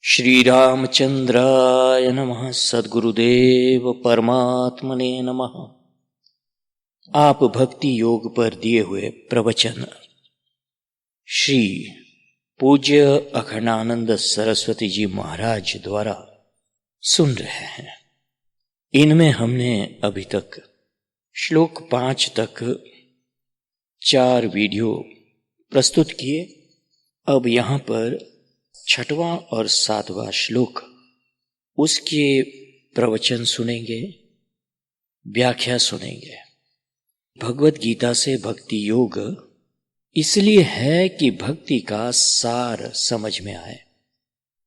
श्री रामचंद्राय नमः। सद्गुरुदेव परमात्मने नमः। आप भक्ति योग पर दिए हुए प्रवचन श्री पूज्य अखंडानंद सरस्वती जी महाराज द्वारा सुन रहे हैं। इनमें हमने अभी तक श्लोक 5 तक 4 वीडियो प्रस्तुत किए। अब यहाँ पर 6वां और 7वां श्लोक उसके प्रवचन सुनेंगे, व्याख्या सुनेंगे। भगवत गीता से भक्ति योग इसलिए है कि भक्ति का सार समझ में आए।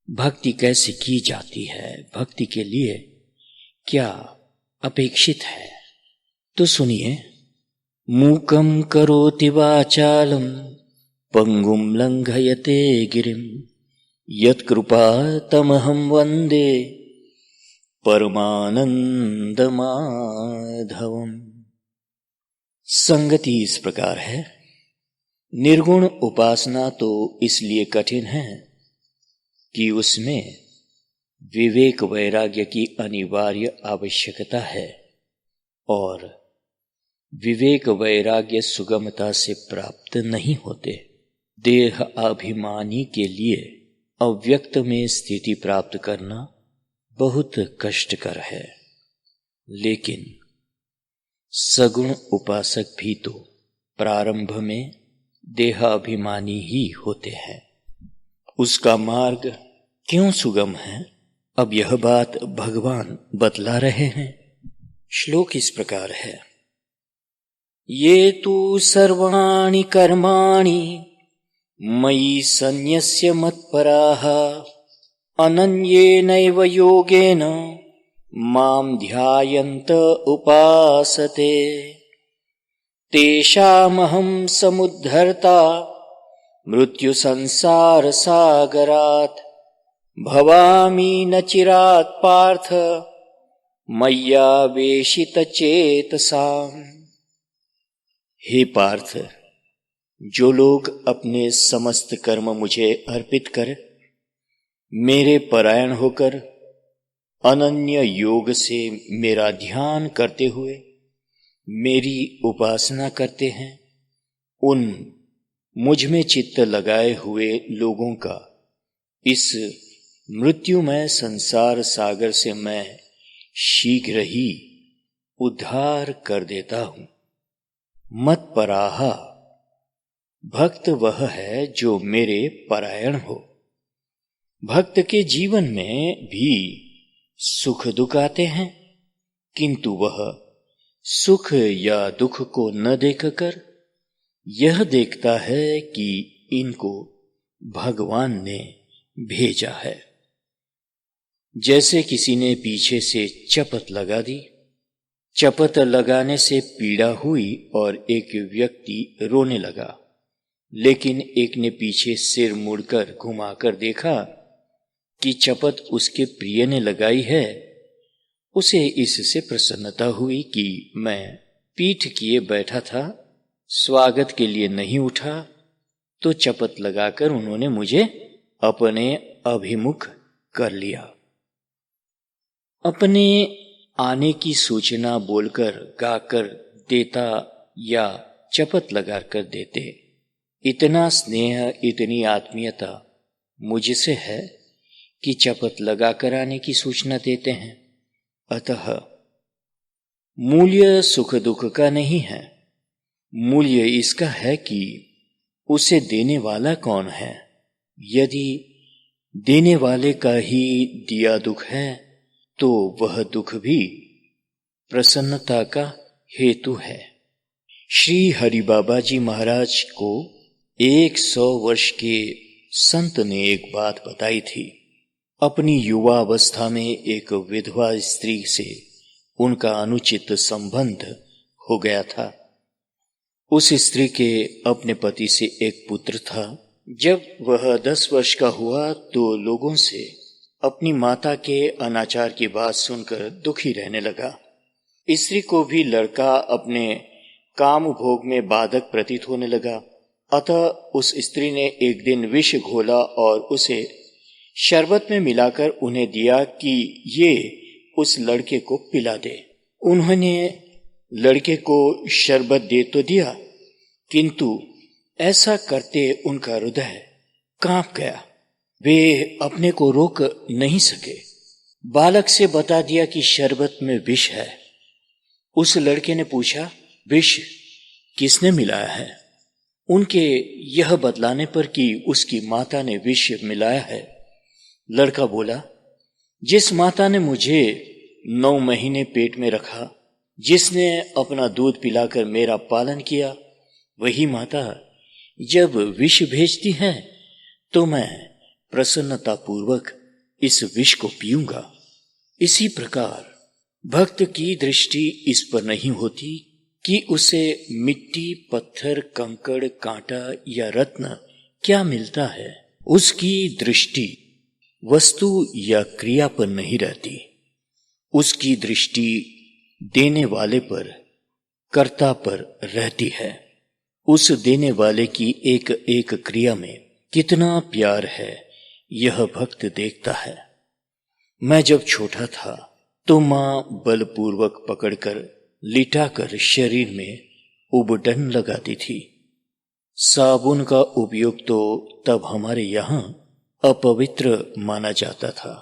भक्ति कैसे की जाती है, भक्ति के लिए क्या अपेक्षित है, तो सुनिए। मूकं करोति वाचालं पंगुं लंघयते गिरिं यत्कृपा तमहं वंदे परमानंद माधवम्। संगति इस प्रकार है। निर्गुण उपासना तो इसलिए कठिन है कि उसमें विवेक वैराग्य की अनिवार्य आवश्यकता है और विवेक वैराग्य सुगमता से प्राप्त नहीं होते। देह अभिमानी के लिए अव्यक्त में स्थिति प्राप्त करना बहुत कष्टकर है, लेकिन सगुण उपासक भी तो प्रारंभ में देहाभिमानी ही होते हैं। उसका मार्ग क्यों सुगम है, अब यह बात भगवान बतला रहे हैं। श्लोक इस प्रकार है। ये तु सर्वाणि कर्माणि मयि सन्न्यस्य मत्पराः अनन्येनैव योगेन मां ध्यायन्त उपासते तेषामहं समुद्धर्ता मृत्यु संसार सागरात् भवामि न चिरात् पार्थ मय्यावेशित चेतसाम्। हे पार्थ, जो लोग अपने समस्त कर्म मुझे अर्पित कर मेरे परायण होकर अनन्य योग से मेरा ध्यान करते हुए मेरी उपासना करते हैं, उन मुझ में चित्त लगाए हुए लोगों का इस मृत्युमय संसार सागर से मैं शीघ्र ही उद्धार कर देता हूं। मत्पराहा, भक्त वह है जो मेरे परायण हो। भक्त के जीवन में भी सुख दुख आते हैं, किंतु वह सुख या दुख को न देखकर यह देखता है कि इनको भगवान ने भेजा है। जैसे किसी ने पीछे से चपत लगा दी, चपत लगाने से पीड़ा हुई और एक व्यक्ति रोने लगा, लेकिन एक ने पीछे सिर मुड़कर घुमाकर देखा कि चपत उसके प्रिय ने लगाई है। उसे इससे प्रसन्नता हुई कि मैं पीठ किए बैठा था, स्वागत के लिए नहीं उठा, तो चपत लगाकर उन्होंने मुझे अपने अभिमुख कर लिया। अपने आने की सूचना बोलकर गाकर देता या चपत लगाकर देते, इतना स्नेह इतनी आत्मीयता मुझसे है कि चपत लगाकर आने की सूचना देते हैं। अतः मूल्य सुख दुख का नहीं है, मूल्य इसका है कि उसे देने वाला कौन है। यदि देने वाले का ही दिया दुख है तो वह दुख भी प्रसन्नता का हेतु है। श्री हरि बाबा जी महाराज को 100 वर्ष के संत ने एक बात बताई थी। अपनी युवावस्था में एक विधवा स्त्री से उनका अनुचित संबंध हो गया था। उस स्त्री के अपने पति से एक पुत्र था। जब वह 10 वर्ष का हुआ तो लोगों से अपनी माता के अनाचार की बात सुनकर दुखी रहने लगा। स्त्री को भी लड़का अपने काम भोग में बाधक प्रतीत होने लगा। अतः उस स्त्री ने एक दिन विष घोला और उसे शरबत में मिलाकर उन्हें दिया कि ये उस लड़के को पिला दे। उन्होंने लड़के को शरबत दे तो दिया, किंतु ऐसा करते उनका हृदय कांप गया। वे अपने को रोक नहीं सके। बालक से बता दिया कि शरबत में विष है। उस लड़के ने पूछा, विष किसने मिलाया है? उनके यह बतलाने पर कि उसकी माता ने विष मिलाया है, लड़का बोला, जिस माता ने मुझे 9 महीने पेट में रखा, जिसने अपना दूध पिलाकर मेरा पालन किया, वही माता जब विष भेजती है तो मैं प्रसन्नतापूर्वक इस विष को पीऊंगा। इसी प्रकार भक्त की दृष्टि इस पर नहीं होती कि उसे मिट्टी, पत्थर, कंकड़, कांटा या रत्न क्या मिलता है। उसकी दृष्टि वस्तु या क्रिया पर नहीं रहती। उसकी दृष्टि देने वाले पर, कर्ता पर रहती है। उस देने वाले की एक एक क्रिया में कितना प्यार है, यह भक्त देखता है। मैं जब छोटा था तो मां बलपूर्वक पकड़कर लिटाकर शरीर में उबटन लगाती थी। साबुन का उपयोग तो तब हमारे यहां अपवित्र माना जाता था।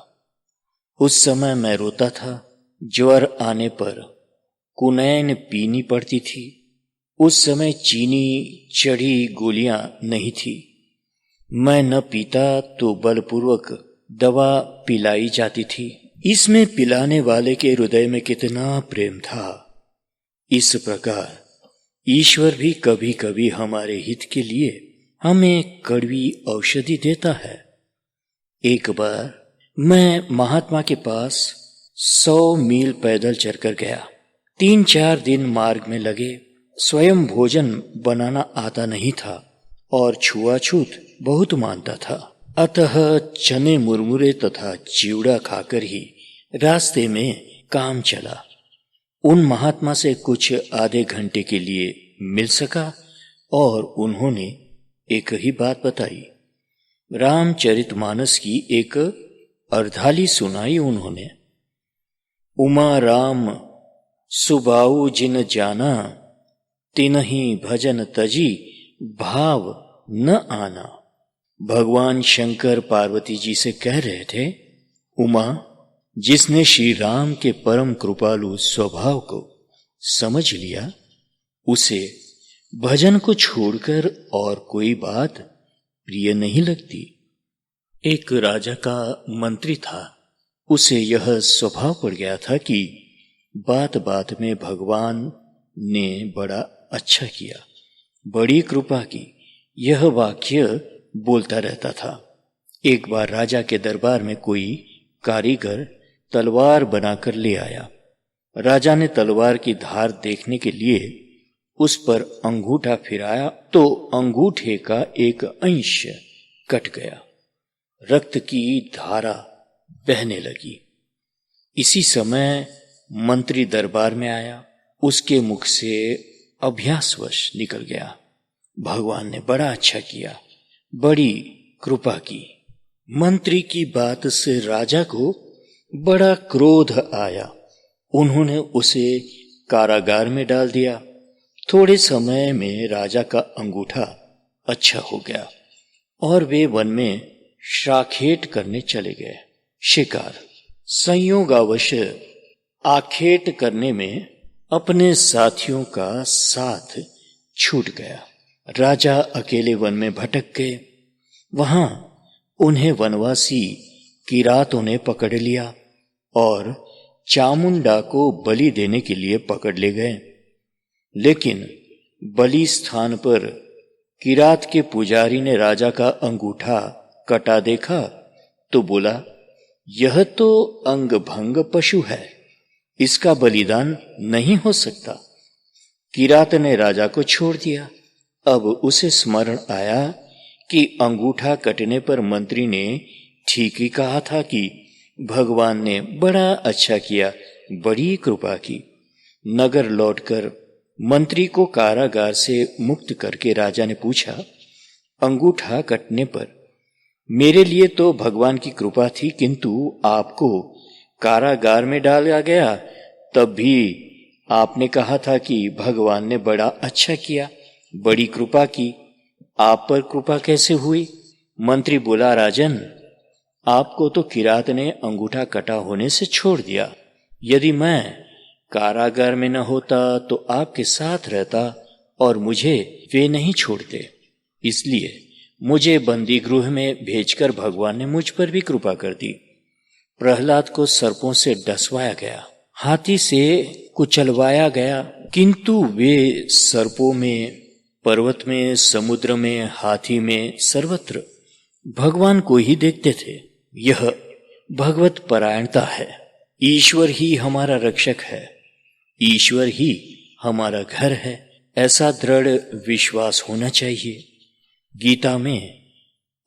उस समय मैं रोता था। ज्वर आने पर कुनैन पीनी पड़ती थी। उस समय चीनी चढ़ी गोलियां नहीं थी। मैं न पीता तो बलपूर्वक दवा पिलाई जाती थी। इसमें पिलाने वाले के हृदय में कितना प्रेम था। इस प्रकार ईश्वर भी कभी कभी हमारे हित के लिए हमें कड़वी औषधि देता है। एक बार मैं महात्मा के पास 100 मील पैदल चलकर गया। 3-4 दिन मार्ग में लगे। स्वयं भोजन बनाना आता नहीं था और छुआछूत बहुत मानता था। अतः चने मुरमुरे तथा चिवड़ा खाकर ही रास्ते में काम चला। उन महात्मा से कुछ आधे घंटे के लिए मिल सका और उन्होंने एक ही बात बताई। रामचरितमानस की एक अर्धाली सुनाई उन्होंने। उमा राम सुबाऊ जिन जाना, तिनहि भजन तजी भाव न आना। भगवान शंकर पार्वती जी से कह रहे थे, उमा, जिसने श्री राम के परम कृपालु स्वभाव को समझ लिया, उसे भजन को छोड़कर और कोई बात प्रिय नहीं लगती। एक राजा का मंत्री था। उसे यह स्वभाव पड़ गया था कि बात बात में भगवान ने बड़ा अच्छा किया, बड़ी कृपा की, यह वाक्य बोलता रहता था। एक बार राजा के दरबार में कोई कारीगर तलवार बनाकर ले आया। राजा ने तलवार की धार देखने के लिए उस पर अंगूठा फिराया तो अंगूठे का एक अंश कट गया। रक्त की धारा बहने लगी। इसी समय मंत्री दरबार में आया। उसके मुख से अभ्यासवश निकल गया। भगवान ने बड़ा अच्छा किया, बड़ी कृपा की। मंत्री की बात से राजा को बड़ा क्रोध आया। उन्होंने उसे कारागार में डाल दिया। थोड़े समय में राजा का अंगूठा अच्छा हो गया और वे वन में शाखेट करने चले गए। शिकार संयोगावश आखेट करने में अपने साथियों का साथ छूट गया। राजा अकेले वन में भटक गए। वहां उन्हें वनवासी किरातों ने पकड़ लिया और चामुंडा को बलि देने के लिए पकड़ ले गए। लेकिन बलि स्थान पर किरात के पुजारी ने राजा का अंगूठा कटा देखा तो बोला, यह तो अंगभंग पशु है, इसका बलिदान नहीं हो सकता। किरात ने राजा को छोड़ दिया। अब उसे स्मरण आया कि अंगूठा कटने पर मंत्री ने ठीक ही कहा था कि भगवान ने बड़ा अच्छा किया, बड़ी कृपा की। नगर लौटकर मंत्री को कारागार से मुक्त करके राजा ने पूछा, अंगूठा कटने पर मेरे लिए तो भगवान की कृपा थी, किंतु आपको कारागार में डाला गया तब भी आपने कहा था कि भगवान ने बड़ा अच्छा किया, बड़ी कृपा की। आप पर कृपा कैसे हुई? मंत्री बोला, राजन, आपको तो किरात ने अंगूठा कटा होने से छोड़ दिया। यदि मैं कारागार में न होता तो आपके साथ रहता और मुझे वे नहीं छोड़ते। इसलिए मुझे बंदी गृह में भेजकर भगवान ने मुझ पर भी कृपा कर दी। प्रहलाद को सर्पों से डसवाया गया, हाथी से कुचलवाया गया, किंतु वे सर्पों में, पर्वत में, समुद्र में, हाथी में, सर्वत्र भगवान को ही देखते थे। यह भगवत परायणता है। ईश्वर ही हमारा रक्षक है, ईश्वर ही हमारा घर है, ऐसा दृढ़ विश्वास होना चाहिए। गीता में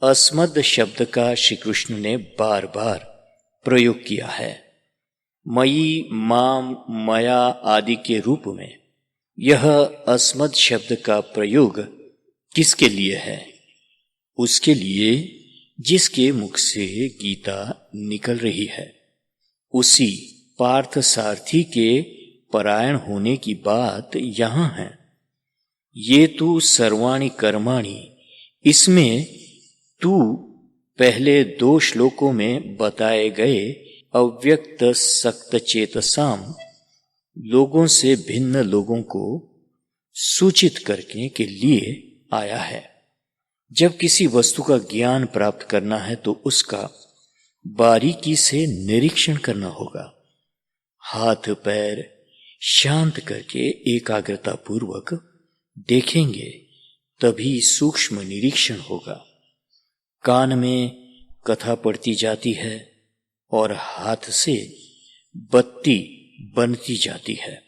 अस्मद शब्द का श्री कृष्ण ने बार बार प्रयोग किया है। मयि, माम, मया आदि के रूप में यह अस्मद शब्द का प्रयोग किसके लिए है? उसके लिए जिसके मुख से गीता निकल रही है, उसी पार्थ सारथी के परायण होने की बात यहां है। ये तू सर्वाणि कर्माणि, इसमें तू पहले 2 श्लोकों में बताए गए अव्यक्त सक्त चेतसाम लोगों से भिन्न लोगों को सूचित करने के लिए आया है। जब किसी वस्तु का ज्ञान प्राप्त करना है तो उसका बारीकी से निरीक्षण करना होगा। हाथ पैर शांत करके एकाग्रता पूर्वक देखेंगे, तभी सूक्ष्म निरीक्षण होगा। कान में कथा पड़ती जाती है और हाथ से बत्ती बनती जाती है।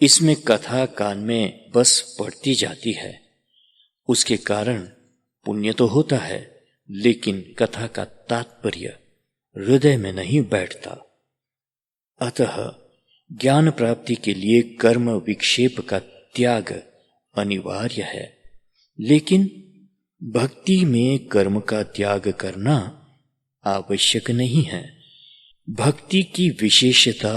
इसमें कथा कान में बस पड़ती जाती है, उसके कारण पुण्य तो होता है, लेकिन कथा का तात्पर्य हृदय में नहीं बैठता। अतः ज्ञान प्राप्ति के लिए कर्म विक्षेप का त्याग अनिवार्य है, लेकिन भक्ति में कर्म का त्याग करना आवश्यक नहीं है। भक्ति की विशेषता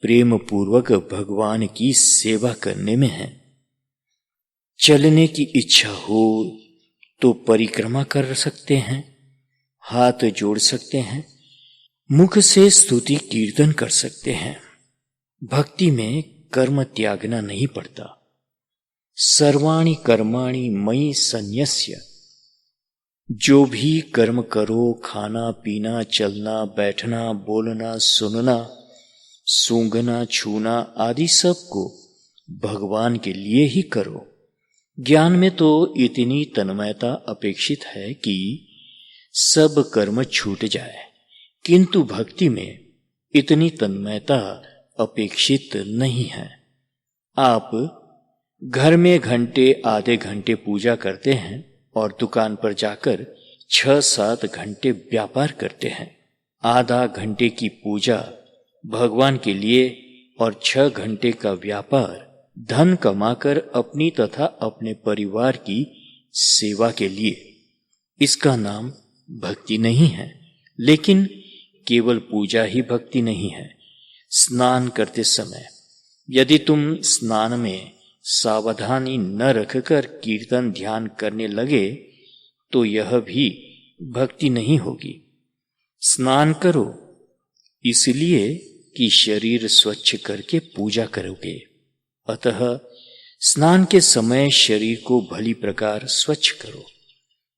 प्रेम पूर्वक भगवान की सेवा करने में है। चलने की इच्छा हो तो परिक्रमा कर सकते हैं, हाथ जोड़ सकते हैं, मुख से स्तुति कीर्तन कर सकते हैं। भक्ति में कर्म त्यागना नहीं पड़ता। सर्वाणि कर्माणि मयि सन्न्यस्य, जो भी कर्म करो, खाना पीना, चलना बैठना, बोलना सुनना, सूंघना छूना आदि सब को भगवान के लिए ही करो। ज्ञान में तो इतनी तन्मयता अपेक्षित है कि सब कर्म छूट जाए, किंतु भक्ति में इतनी तन्मयता अपेक्षित नहीं है। आप घर में घंटे आधे घंटे पूजा करते हैं और दुकान पर जाकर 6-7 घंटे व्यापार करते हैं। आधा घंटे की पूजा भगवान के लिए और 6 घंटे का व्यापार धन कमाकर अपनी तथा अपने परिवार की सेवा के लिए। इसका नाम भक्ति नहीं है, लेकिन केवल पूजा ही भक्ति नहीं है। स्नान करते समय यदि तुम स्नान में सावधानी न रखकर कीर्तन ध्यान करने लगे तो यह भी भक्ति नहीं होगी। स्नान करो इसलिए कि शरीर स्वच्छ करके पूजा करोगे। अतः स्नान के समय शरीर को भली प्रकार स्वच्छ करो।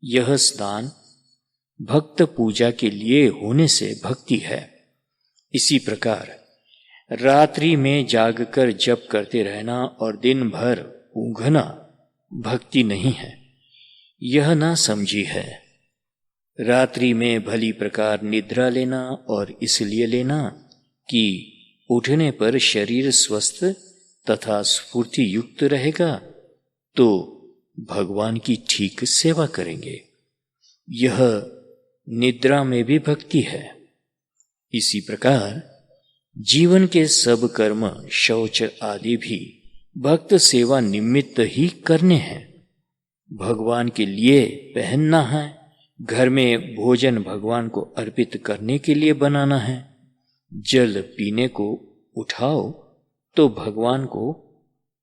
यह स्नान भक्त पूजा के लिए होने से भक्ति है। इसी प्रकार रात्रि में जागकर जप करते रहना और दिन भर ऊँघना भक्ति नहीं है, यह ना समझी है। रात्रि में भली प्रकार निद्रा लेना और इसलिए लेना कि उठने पर शरीर स्वस्थ तथा स्फूर्ति युक्त रहेगा तो भगवान की ठीक सेवा करेंगे। यह निद्रा में भी भक्ति है। इसी प्रकार जीवन के सब कर्म, शौच आदि भी भक्त सेवा निमित्त ही करने हैं। भगवान के लिए पहनना है, घर में भोजन भगवान को अर्पित करने के लिए बनाना है। जल पीने को उठाओ तो भगवान को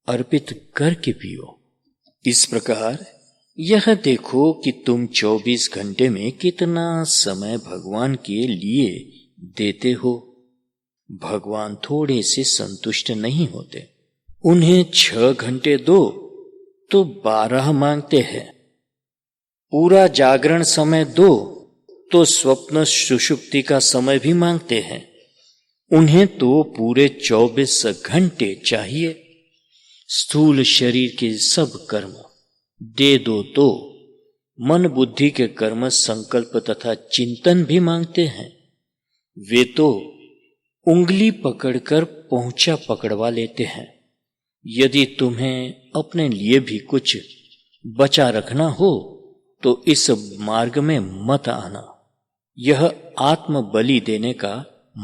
अर्पित करके पियो। इस प्रकार यह देखो कि तुम 24 घंटे में कितना समय भगवान के लिए देते हो। भगवान थोड़े से संतुष्ट नहीं होते। उन्हें 6 घंटे दो तो 12 मांगते हैं। पूरा जागरण समय दो तो स्वप्न सुषुप्ति का समय भी मांगते हैं। उन्हें तो पूरे 24 घंटे चाहिए। स्थूल शरीर के सब कर्म दे दो तो मन बुद्धि के कर्म, संकल्प तथा चिंतन भी मांगते हैं। वे तो उंगली पकड़कर पहुंचा पकड़वा लेते हैं। यदि तुम्हें अपने लिए भी कुछ बचा रखना हो तो इस मार्ग में मत आना। यह आत्म बलि देने का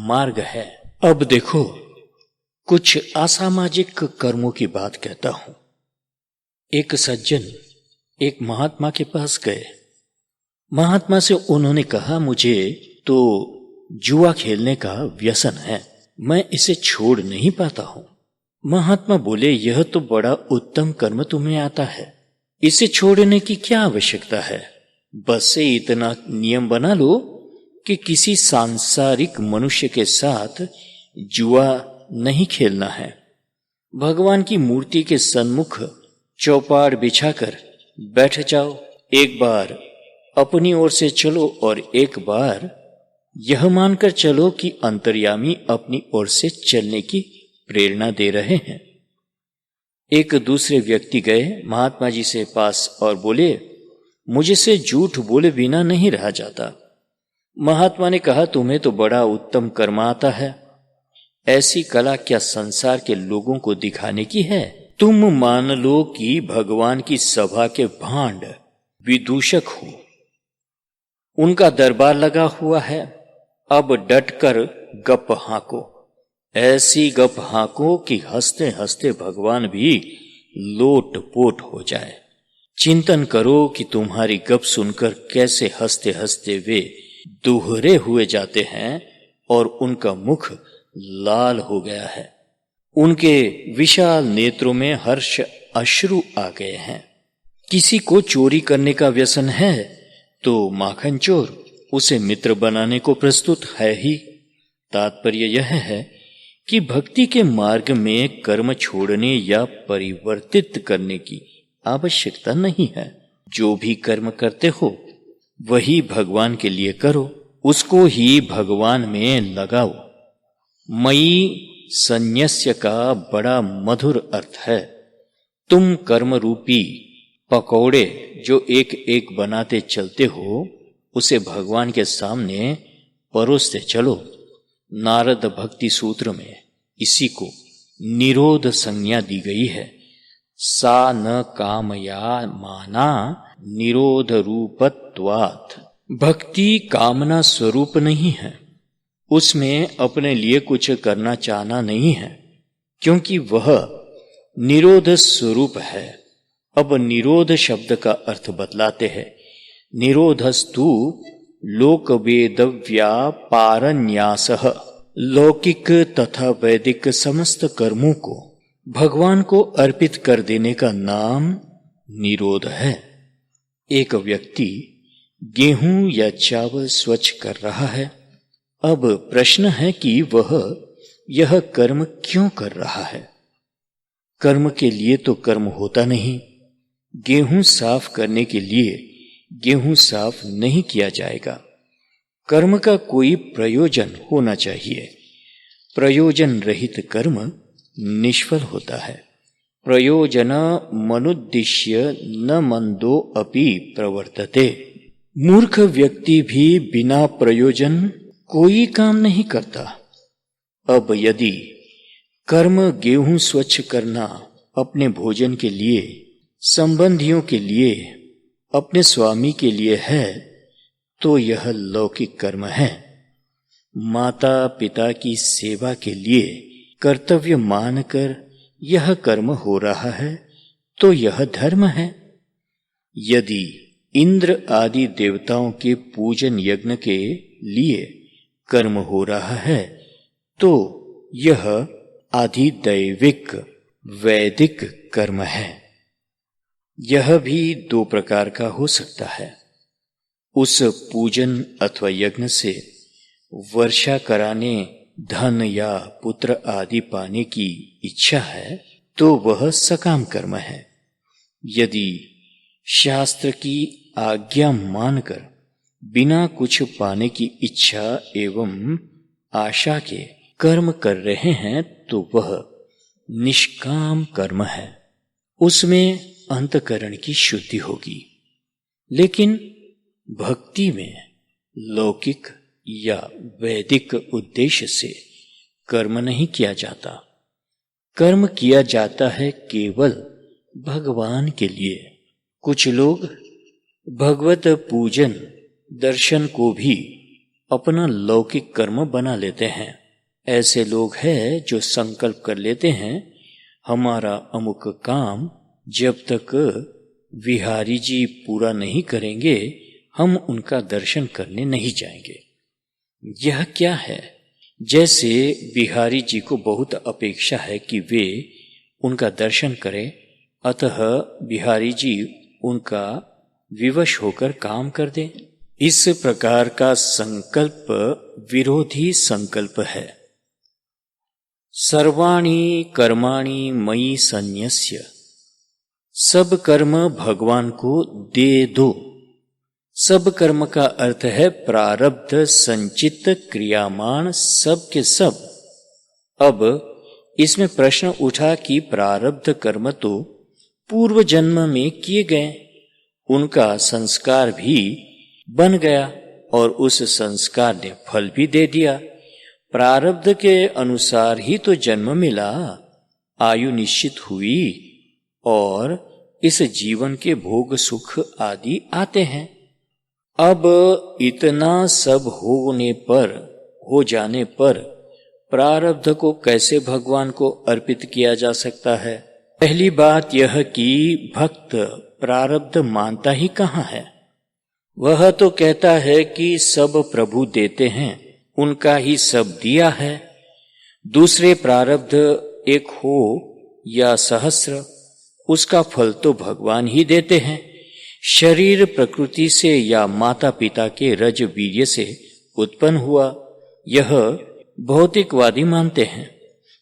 मार्ग है। अब देखो, कुछ असामाजिक कर्मों की बात कहता हूं। एक सज्जन एक महात्मा के पास गए। महात्मा से उन्होंने कहा, मुझे तो जुआ खेलने का व्यसन है, मैं इसे छोड़ नहीं पाता हूं। महात्मा बोले, यह तो बड़ा उत्तम कर्म तुम्हें आता है, इसे छोड़ने की क्या आवश्यकता है। बस से इतना नियम बना लो कि किसी सांसारिक मनुष्य के साथ जुआ नहीं खेलना है। भगवान की मूर्ति के सन्मुख चौपाड़ बिछाकर बैठ जाओ। एक बार अपनी ओर से चलो और एक बार यह मानकर चलो कि अंतर्यामी अपनी ओर से चलने की प्रेरणा दे रहे हैं। एक दूसरे व्यक्ति गए महात्मा जी से पास और बोले, मुझे से झूठ बोले बिना नहीं रहा जाता। महात्मा ने कहा, तुम्हें तो बड़ा उत्तम कर्म आता है। ऐसी कला क्या संसार के लोगों को दिखाने की है? तुम मान लो कि भगवान की सभा के भांड विदूषक हो, उनका दरबार लगा हुआ है। अब डटकर गप हाको, ऐसी गप हाको कि हंसते हंसते भगवान भी लोट पोट हो जाए। चिंतन करो कि तुम्हारी गप सुनकर कैसे हंसते हंसते वे दोहरे हुए जाते हैं और उनका मुख लाल हो गया है। उनके विशाल नेत्रों में हर्ष अश्रु आ गए हैं। किसी को चोरी करने का व्यसन है तो माखन चोर उसे मित्र बनाने को प्रस्तुत है ही। तात्पर्य यह है कि भक्ति के मार्ग में कर्म छोड़ने या परिवर्तित करने की आवश्यकता नहीं है। जो भी कर्म करते हो वही भगवान के लिए करो, उसको ही भगवान में लगाओ। मयि संन्यस्य का बड़ा मधुर अर्थ है। तुम कर्म रूपी पकौड़े जो एक एक बनाते चलते हो, उसे भगवान के सामने परोसते चलो। नारद भक्ति सूत्र में इसी को निरोध संज्ञा दी गई है। सा न कामया माना निरोध रूपत्वात्। भक्ति कामना स्वरूप नहीं है, उसमें अपने लिए कुछ करना चाहना नहीं है, क्योंकि वह निरोध स्वरूप है। अब निरोध शब्द का अर्थ बतलाते हैं। निरोधस्तु लोक वेदव्या पारन्यासः। लौकिक तथा वैदिक समस्त कर्मों को भगवान को अर्पित कर देने का नाम निरोध है। एक व्यक्ति गेहूं या चावल स्वच्छ कर रहा है। अब प्रश्न है कि वह यह कर्म क्यों कर रहा है? कर्म के लिए तो कर्म होता नहीं। गेहूं साफ करने के लिए गेहूं साफ नहीं किया जाएगा। कर्म का कोई प्रयोजन होना चाहिए। प्रयोजन रहित कर्म निष्फल होता है। प्रयोजन मनुद्दिश्य न मंदो अपि प्रवर्तते। मूर्ख व्यक्ति भी बिना प्रयोजन कोई काम नहीं करता। अब यदि कर्म गेहूं स्वच्छ करना अपने भोजन के लिए, संबंधियों के लिए, अपने स्वामी के लिए है तो यह लौकिक कर्म है। माता पिता की सेवा के लिए कर्तव्य मानकर यह कर्म हो रहा है तो यह धर्म है। यदि इंद्र आदि देवताओं के पूजन यज्ञ के लिए कर्म हो रहा है तो यह आधिदैविक वैदिक कर्म है। यह भी 2 प्रकार का हो सकता है। उस पूजन अथवा यज्ञ से वर्षा कराने, धन या पुत्र आदि पाने की इच्छा है तो वह सकाम कर्म है। यदि शास्त्र की आज्ञा मानकर बिना कुछ पाने की इच्छा एवं आशा के कर्म कर रहे हैं तो वह निष्काम कर्म है। उसमें अंतःकरण की शुद्धि होगी। लेकिन भक्ति में लौकिक या वैदिक उद्देश्य से कर्म नहीं किया जाता। कर्म किया जाता है केवल भगवान के लिए। कुछ लोग भगवत पूजन दर्शन को भी अपना लौकिक कर्म बना लेते हैं। ऐसे लोग हैं जो संकल्प कर लेते हैं, हमारा अमुक काम जब तक विहारी जी पूरा नहीं करेंगे हम उनका दर्शन करने नहीं जाएंगे। यह क्या है? जैसे बिहारी जी को बहुत अपेक्षा है कि वे उनका दर्शन करें, अतः बिहारी जी उनका विवश होकर काम कर दें। इस प्रकार का संकल्प विरोधी संकल्प है। सर्वाणि कर्माणि मयि सन्न्यस्य, सब कर्म भगवान को दे दो। सब कर्म का अर्थ है प्रारब्ध संचित क्रियामान सब के सब। अब इसमें प्रश्न उठा कि प्रारब्ध कर्म तो पूर्व जन्म में किए गए, उनका संस्कार भी बन गया और उस संस्कार ने फल भी दे दिया। प्रारब्ध के अनुसार ही तो जन्म मिला, आयु निश्चित हुई और इस जीवन के भोग सुख आदि आते हैं। अब इतना सब हो जाने पर प्रारब्ध को कैसे भगवान को अर्पित किया जा सकता है? पहली बात यह कि भक्त प्रारब्ध मानता ही कहाँ है। वह तो कहता है कि सब प्रभु देते हैं, उनका ही सब दिया है। दूसरे प्रारब्ध एक हो या सहस्र, उसका फल तो भगवान ही देते हैं। शरीर प्रकृति से या माता पिता के रज वीर्य से उत्पन्न हुआ, यह भौतिकवादी मानते हैं।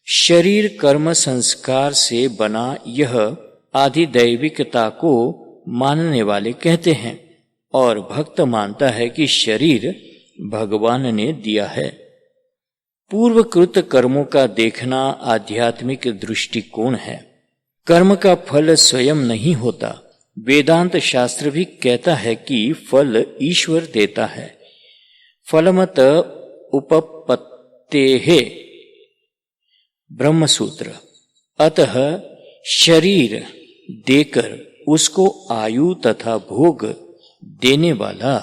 शरीर कर्म संस्कार से बना, यह आधिदैविकता को मानने वाले कहते हैं। और भक्त मानता है कि शरीर भगवान ने दिया है। पूर्वकृत कर्मों का देखना आध्यात्मिक दृष्टिकोण है। कर्म का फल स्वयं नहीं होता। वेदांत शास्त्र भी कहता है कि फल ईश्वर देता है। फलमत उपपत्तेः ब्रह्मसूत्र। अतः शरीर देकर उसको आयु तथा भोग देने वाला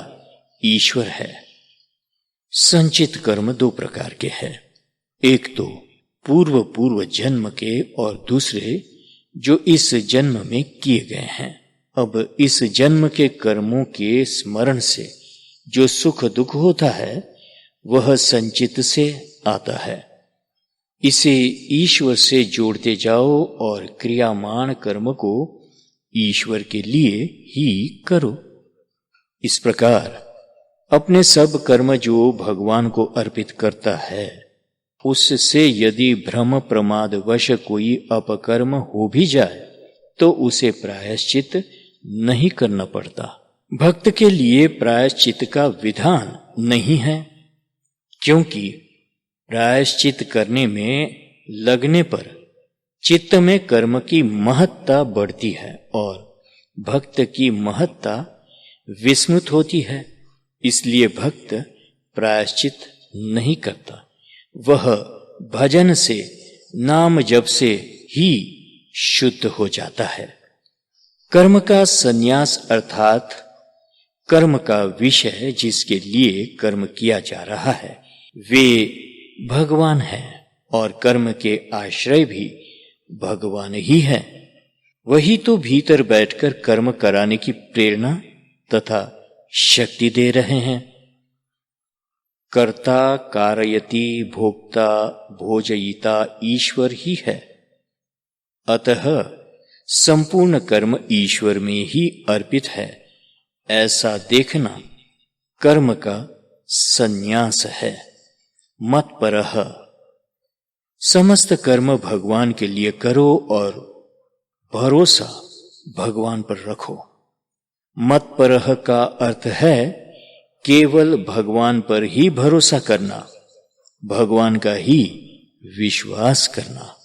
ईश्वर है। संचित कर्म 2 प्रकार के हैं। एक तो पूर्व जन्म के और दूसरे जो इस जन्म में किए गए हैं। अब इस जन्म के कर्मों के स्मरण से जो सुख दुख होता है वह संचित से आता है। इसे ईश्वर से जोड़ते जाओ और क्रियामान कर्म को ईश्वर के लिए ही करो। इस प्रकार अपने सब कर्म जो भगवान को अर्पित करता है, उससे यदि भ्रम प्रमाद वश कोई अपकर्म हो भी जाए तो उसे प्रायश्चित नहीं करना पड़ता। भक्त के लिए प्रायश्चित का विधान नहीं है, क्योंकि प्रायश्चित करने में लगने पर चित्त में कर्म की महत्ता बढ़ती है और भक्त की महत्ता विस्मृत होती है। इसलिए भक्त प्रायश्चित नहीं करता। वह भजन से, नाम जप से ही शुद्ध हो जाता है। कर्म का संन्यास अर्थात कर्म का विषय जिसके लिए कर्म किया जा रहा है वे भगवान है और कर्म के आश्रय भी भगवान ही है। वही तो भीतर बैठकर कर्म कराने की प्रेरणा तथा शक्ति दे रहे हैं। कर्ता कारयति भोक्ता भोजयिता ईश्वर ही है। अतः संपूर्ण कर्म ईश्वर में ही अर्पित है, ऐसा देखना कर्म का संन्यास है। मत्परः, समस्त कर्म भगवान के लिए करो और भरोसा भगवान पर रखो। मत्परः का अर्थ है केवल भगवान पर ही भरोसा करना, भगवान का ही विश्वास करना।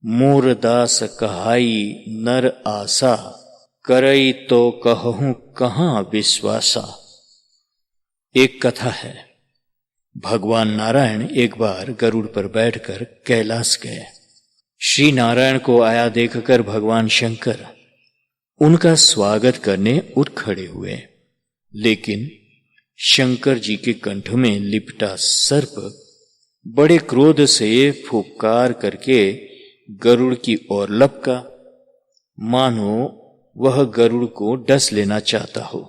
मोर दास कहाई नर आसा, करई तो कहूं कहां विश्वासा। एक कथा है, भगवान नारायण एक बार गरुड़ पर बैठकर कैलाश गए। श्री नारायण को आया देखकर भगवान शंकर उनका स्वागत करने उठ खड़े हुए, लेकिन शंकर जी के कंठ में लिपटा सर्प बड़े क्रोध से फुफकार करके गरुड़ की ओर लपका, मानो वह गरुड़ को डस लेना चाहता हो।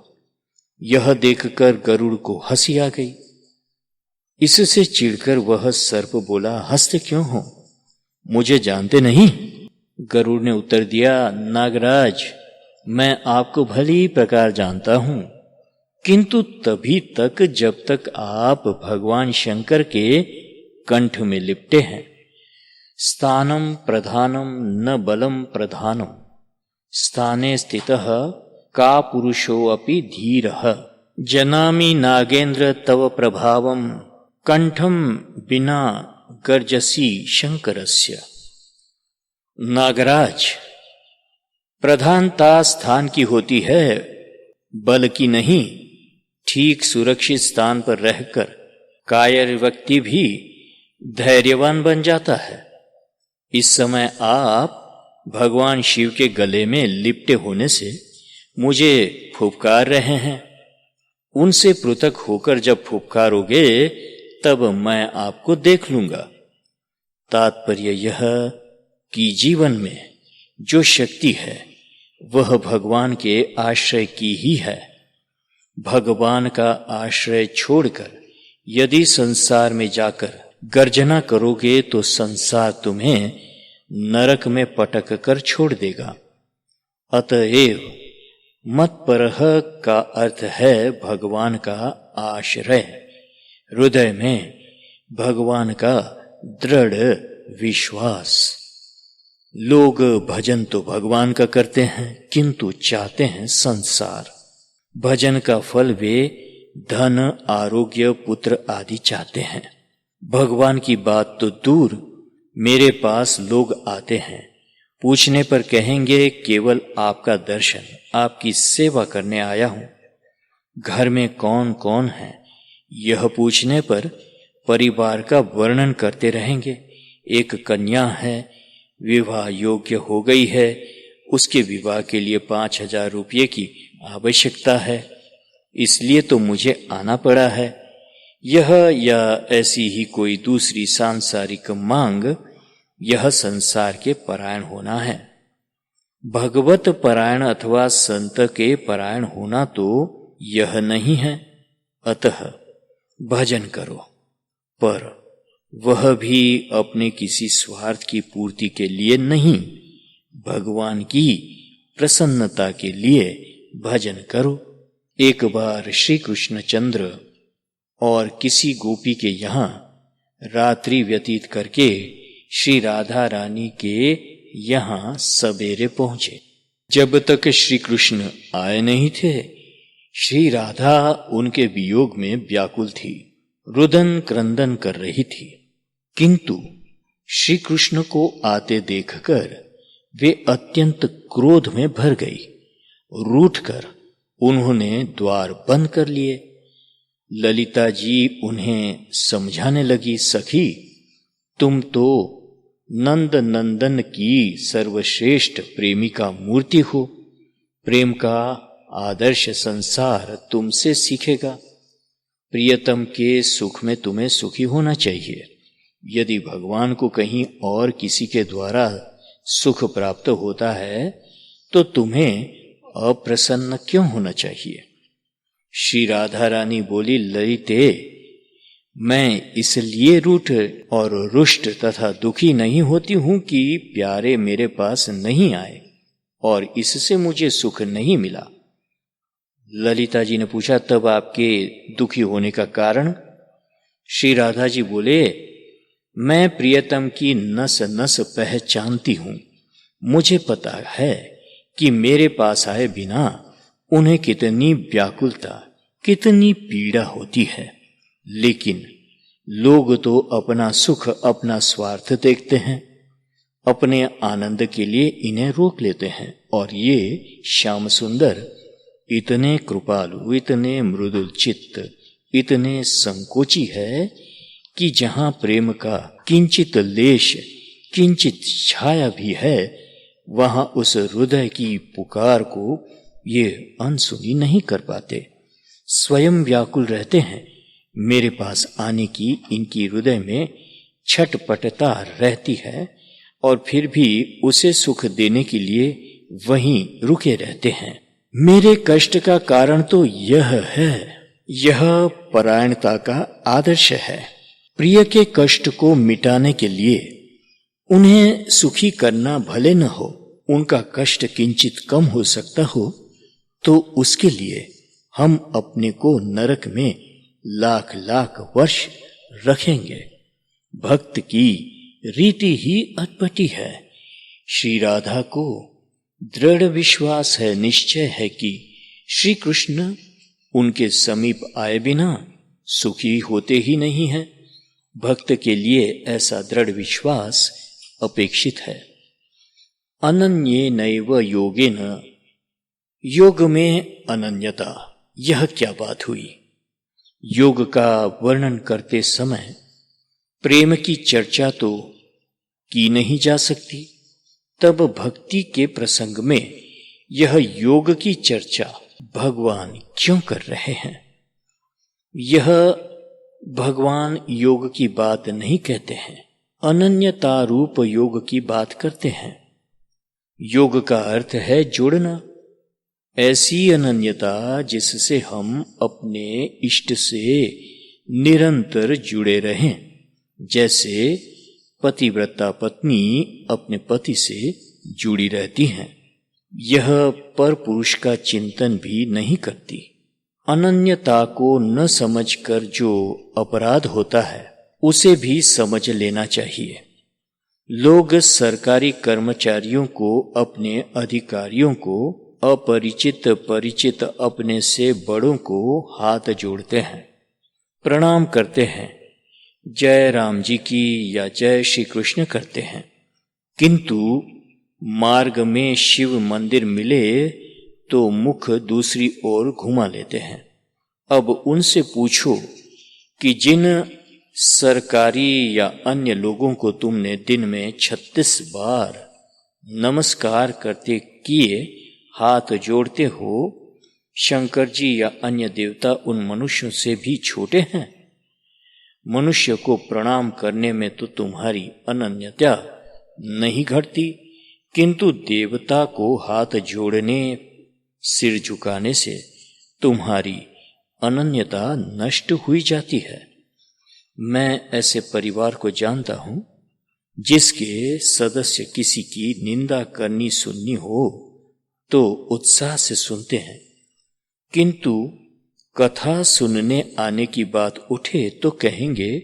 यह देखकर गरुड़ को हंसी आ गई। इससे चिढ़कर वह सर्प बोला, हंसते क्यों हो, मुझे जानते नहीं? गरुड़ ने उत्तर दिया, नागराज, मैं आपको भली प्रकार जानता हूं, किंतु तभी तक जब तक आप भगवान शंकर के कंठ में लिपटे हैं। स्थानम प्रधानम न बलम प्रधानम, स्थाने स्थितः का पुरुषो अपि धीरः। जनामि नागेंद्र तव प्रभावम, कंठम बिना गर्जसी शंकरस्य। नागराज, प्रधानता स्थान की होती है, बल की नहीं। ठीक सुरक्षित स्थान पर रहकर कायर व्यक्ति भी धैर्यवान बन जाता है। इस समय आप भगवान शिव के गले में लिपटे होने से मुझे फुफकार रहे हैं। उनसे पृथक होकर जब फुफकारोगे तब मैं आपको देख लूंगा। तात्पर्य यह कि जीवन में जो शक्ति है वह भगवान के आश्रय की ही है। भगवान का आश्रय छोड़कर यदि संसार में जाकर गर्जना करोगे तो संसार तुम्हें नरक में पटक कर छोड़ देगा। अतएव मत्परः का अर्थ है भगवान का आश्रय, हृदय में भगवान का दृढ़ विश्वास। लोग भजन तो भगवान का करते हैं, किंतु चाहते हैं संसार। भजन का फल वे धन, आरोग्य, पुत्र आदि चाहते हैं। भगवान की बात तो दूर, मेरे पास लोग आते हैं, पूछने पर कहेंगे केवल आपका दर्शन, आपकी सेवा करने आया हूं। घर में कौन कौन है यह पूछने पर परिवार का वर्णन करते रहेंगे। एक कन्या है, विवाह योग्य हो गई है, उसके विवाह के लिए 5,000 रुपये की आवश्यकता है, इसलिए तो मुझे आना पड़ा है। यह या ऐसी ही कोई दूसरी सांसारिक मांग, यह संसार के परायण होना है। भगवत परायण अथवा संत के परायण होना तो यह नहीं है। अतः भजन करो, पर वह भी अपने किसी स्वार्थ की पूर्ति के लिए नहीं, भगवान की प्रसन्नता के लिए भजन करो। एक बार श्री कृष्णचंद्र और किसी गोपी के यहाँ रात्रि व्यतीत करके श्री राधा रानी के यहाँ सवेरे पहुंचे। जब तक श्री कृष्ण आए नहीं थे, श्री राधा उनके वियोग में व्याकुल थी, रुदन क्रंदन कर रही थी। किंतु श्री कृष्ण को आते देखकर वे अत्यंत क्रोध में भर गई। रूठकर उन्होंने द्वार बंद कर लिए। ललिता जी उन्हें समझाने लगी, सखी, तुम तो नंद नंदन की सर्वश्रेष्ठ प्रेमिका मूर्ति हो। प्रेम का आदर्श संसार तुमसे सीखेगा। प्रियतम के सुख में तुम्हें सुखी होना चाहिए। यदि भगवान को कहीं और किसी के द्वारा सुख प्राप्त होता है तो तुम्हें अप्रसन्न क्यों होना चाहिए? श्री राधा रानी बोली, ललिते, मैं इसलिए रूठ और रुष्ट तथा दुखी नहीं होती हूं कि प्यारे मेरे पास नहीं आए और इससे मुझे सुख नहीं मिला। ललिता जी ने पूछा, तब आपके दुखी होने का कारण? श्री राधा जी बोले, मैं प्रियतम की नस नस पहचानती हूं। मुझे पता है कि मेरे पास आए बिना उन्हें कितनी व्याकुलता, कितनी पीड़ा होती है। लेकिन लोग तो अपना सुख, अपना स्वार्थ देखते हैं, अपने आनंद के लिए इन्हें रोक लेते हैं। और ये श्याम सुंदर इतने कृपालु, इतने मृदुल चित्त, इतने संकोची है कि जहां प्रेम का किंचित लेश, किंचित छाया भी है, वहां उस हृदय की पुकार को ये अनसुनी नहीं कर पाते। स्वयं व्याकुल रहते हैं। मेरे पास आने की इनकी हृदय में छटपटता रहती है और फिर भी उसे सुख देने के लिए वहीं रुके रहते हैं। मेरे कष्ट का कारण तो यह है, यह परायणता का आदर्श है। प्रिय के कष्ट को मिटाने के लिए उन्हें सुखी करना भले न हो, उनका कष्ट किंचित कम हो सकता हो तो उसके लिए हम अपने को नरक में लाख लाख वर्ष रखेंगे। भक्त की रीति ही अटपटी है। श्री राधा को दृढ़ विश्वास है, निश्चय है कि श्री कृष्ण उनके समीप आए बिना सुखी होते ही नहीं है। भक्त के लिए ऐसा दृढ़ विश्वास अपेक्षित है। अनन्ये नैव योगेन, योग में अनन्यता, यह क्या बात हुई? योग का वर्णन करते समय प्रेम की चर्चा तो की नहीं जा सकती, तब भक्ति के प्रसंग में यह योग की चर्चा भगवान क्यों कर रहे हैं? यह भगवान योग की बात नहीं कहते हैं, अनन्यता रूप योग की बात करते हैं। योग का अर्थ है जुड़ना, ऐसी अनन्यता जिससे हम अपने इष्ट से निरंतर जुड़े रहें। जैसे पतिव्रता पत्नी अपने पति से जुड़ी रहती हैं, यह पर पुरुष का चिंतन भी नहीं करती। अनन्यता को न समझकर जो अपराध होता है उसे भी समझ लेना चाहिए। लोग सरकारी कर्मचारियों को, अपने अधिकारियों को, अपरिचित परिचित अपने से बड़ों को हाथ जोड़ते हैं, प्रणाम करते हैं, जय राम जी की या जय श्री कृष्ण करते हैं। किंतु मार्ग में शिव मंदिर मिले तो मुख दूसरी ओर घुमा लेते हैं। अब उनसे पूछो कि जिन सरकारी या अन्य लोगों को तुमने दिन में 36 बार नमस्कार करते किए हाथ जोड़ते हो, शंकर जी या अन्य देवता उन मनुष्यों से भी छोटे हैं? मनुष्य को प्रणाम करने में तो तुम्हारी अनन्यता नहीं घटती, किंतु देवता को हाथ जोड़ने, सिर झुकाने से तुम्हारी अनन्यता नष्ट हुई जाती है। मैं ऐसे परिवार को जानता हूं जिसके सदस्य किसी की निंदा करनी सुननी हो तो उत्साह से सुनते हैं, किंतु कथा सुनने आने की बात उठे तो कहेंगे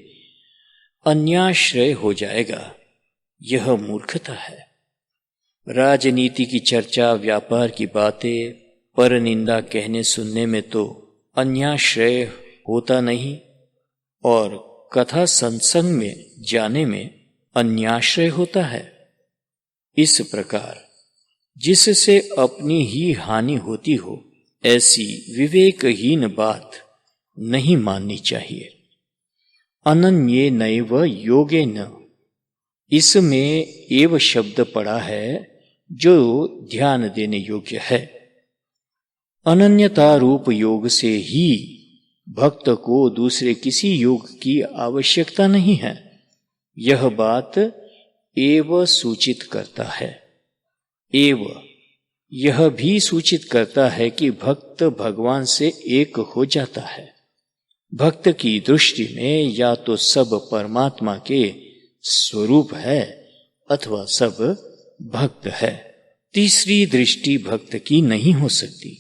अन्याश्रय हो जाएगा। यह मूर्खता है। राजनीति की चर्चा, व्यापार की बातें, पर निंदा कहने सुनने में तो अन्याश्रय होता नहीं, और कथा सत्संग में जाने में अन्याश्रय होता है। इस प्रकार जिससे अपनी ही हानि होती हो, ऐसी विवेकहीन बात नहीं माननी चाहिए। अनन्ये नैव योगेन, इसमें एव शब्द पड़ा है जो ध्यान देने योग्य है। अनन्यता रूप योग से ही भक्त को दूसरे किसी योग की आवश्यकता नहीं है। यह बात एव सूचित करता है। एव यह भी सूचित करता है कि भक्त भगवान से एक हो जाता है। भक्त की दृष्टि में या तो सब परमात्मा के स्वरूप है अथवा सब भक्त है। तीसरी दृष्टि भक्त की नहीं हो सकती।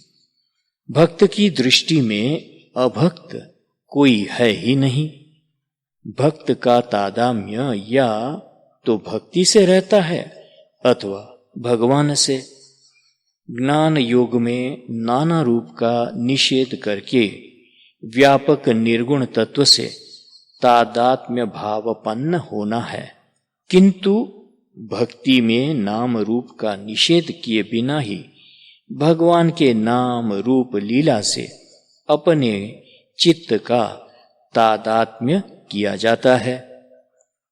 भक्त की दृष्टि में अभक्त कोई है ही नहीं। भक्त का तादाम्य या तो भक्ति से रहता है अथवा भगवान से। ज्ञान योग में नाना रूप का निषेध करके व्यापक निर्गुण तत्व से तादात्म्य भावपन्न होना है, किंतु भक्ति में नाम रूप का निषेध किए बिना ही भगवान के नाम रूप लीला से अपने चित्त का तादात्म्य किया जाता है।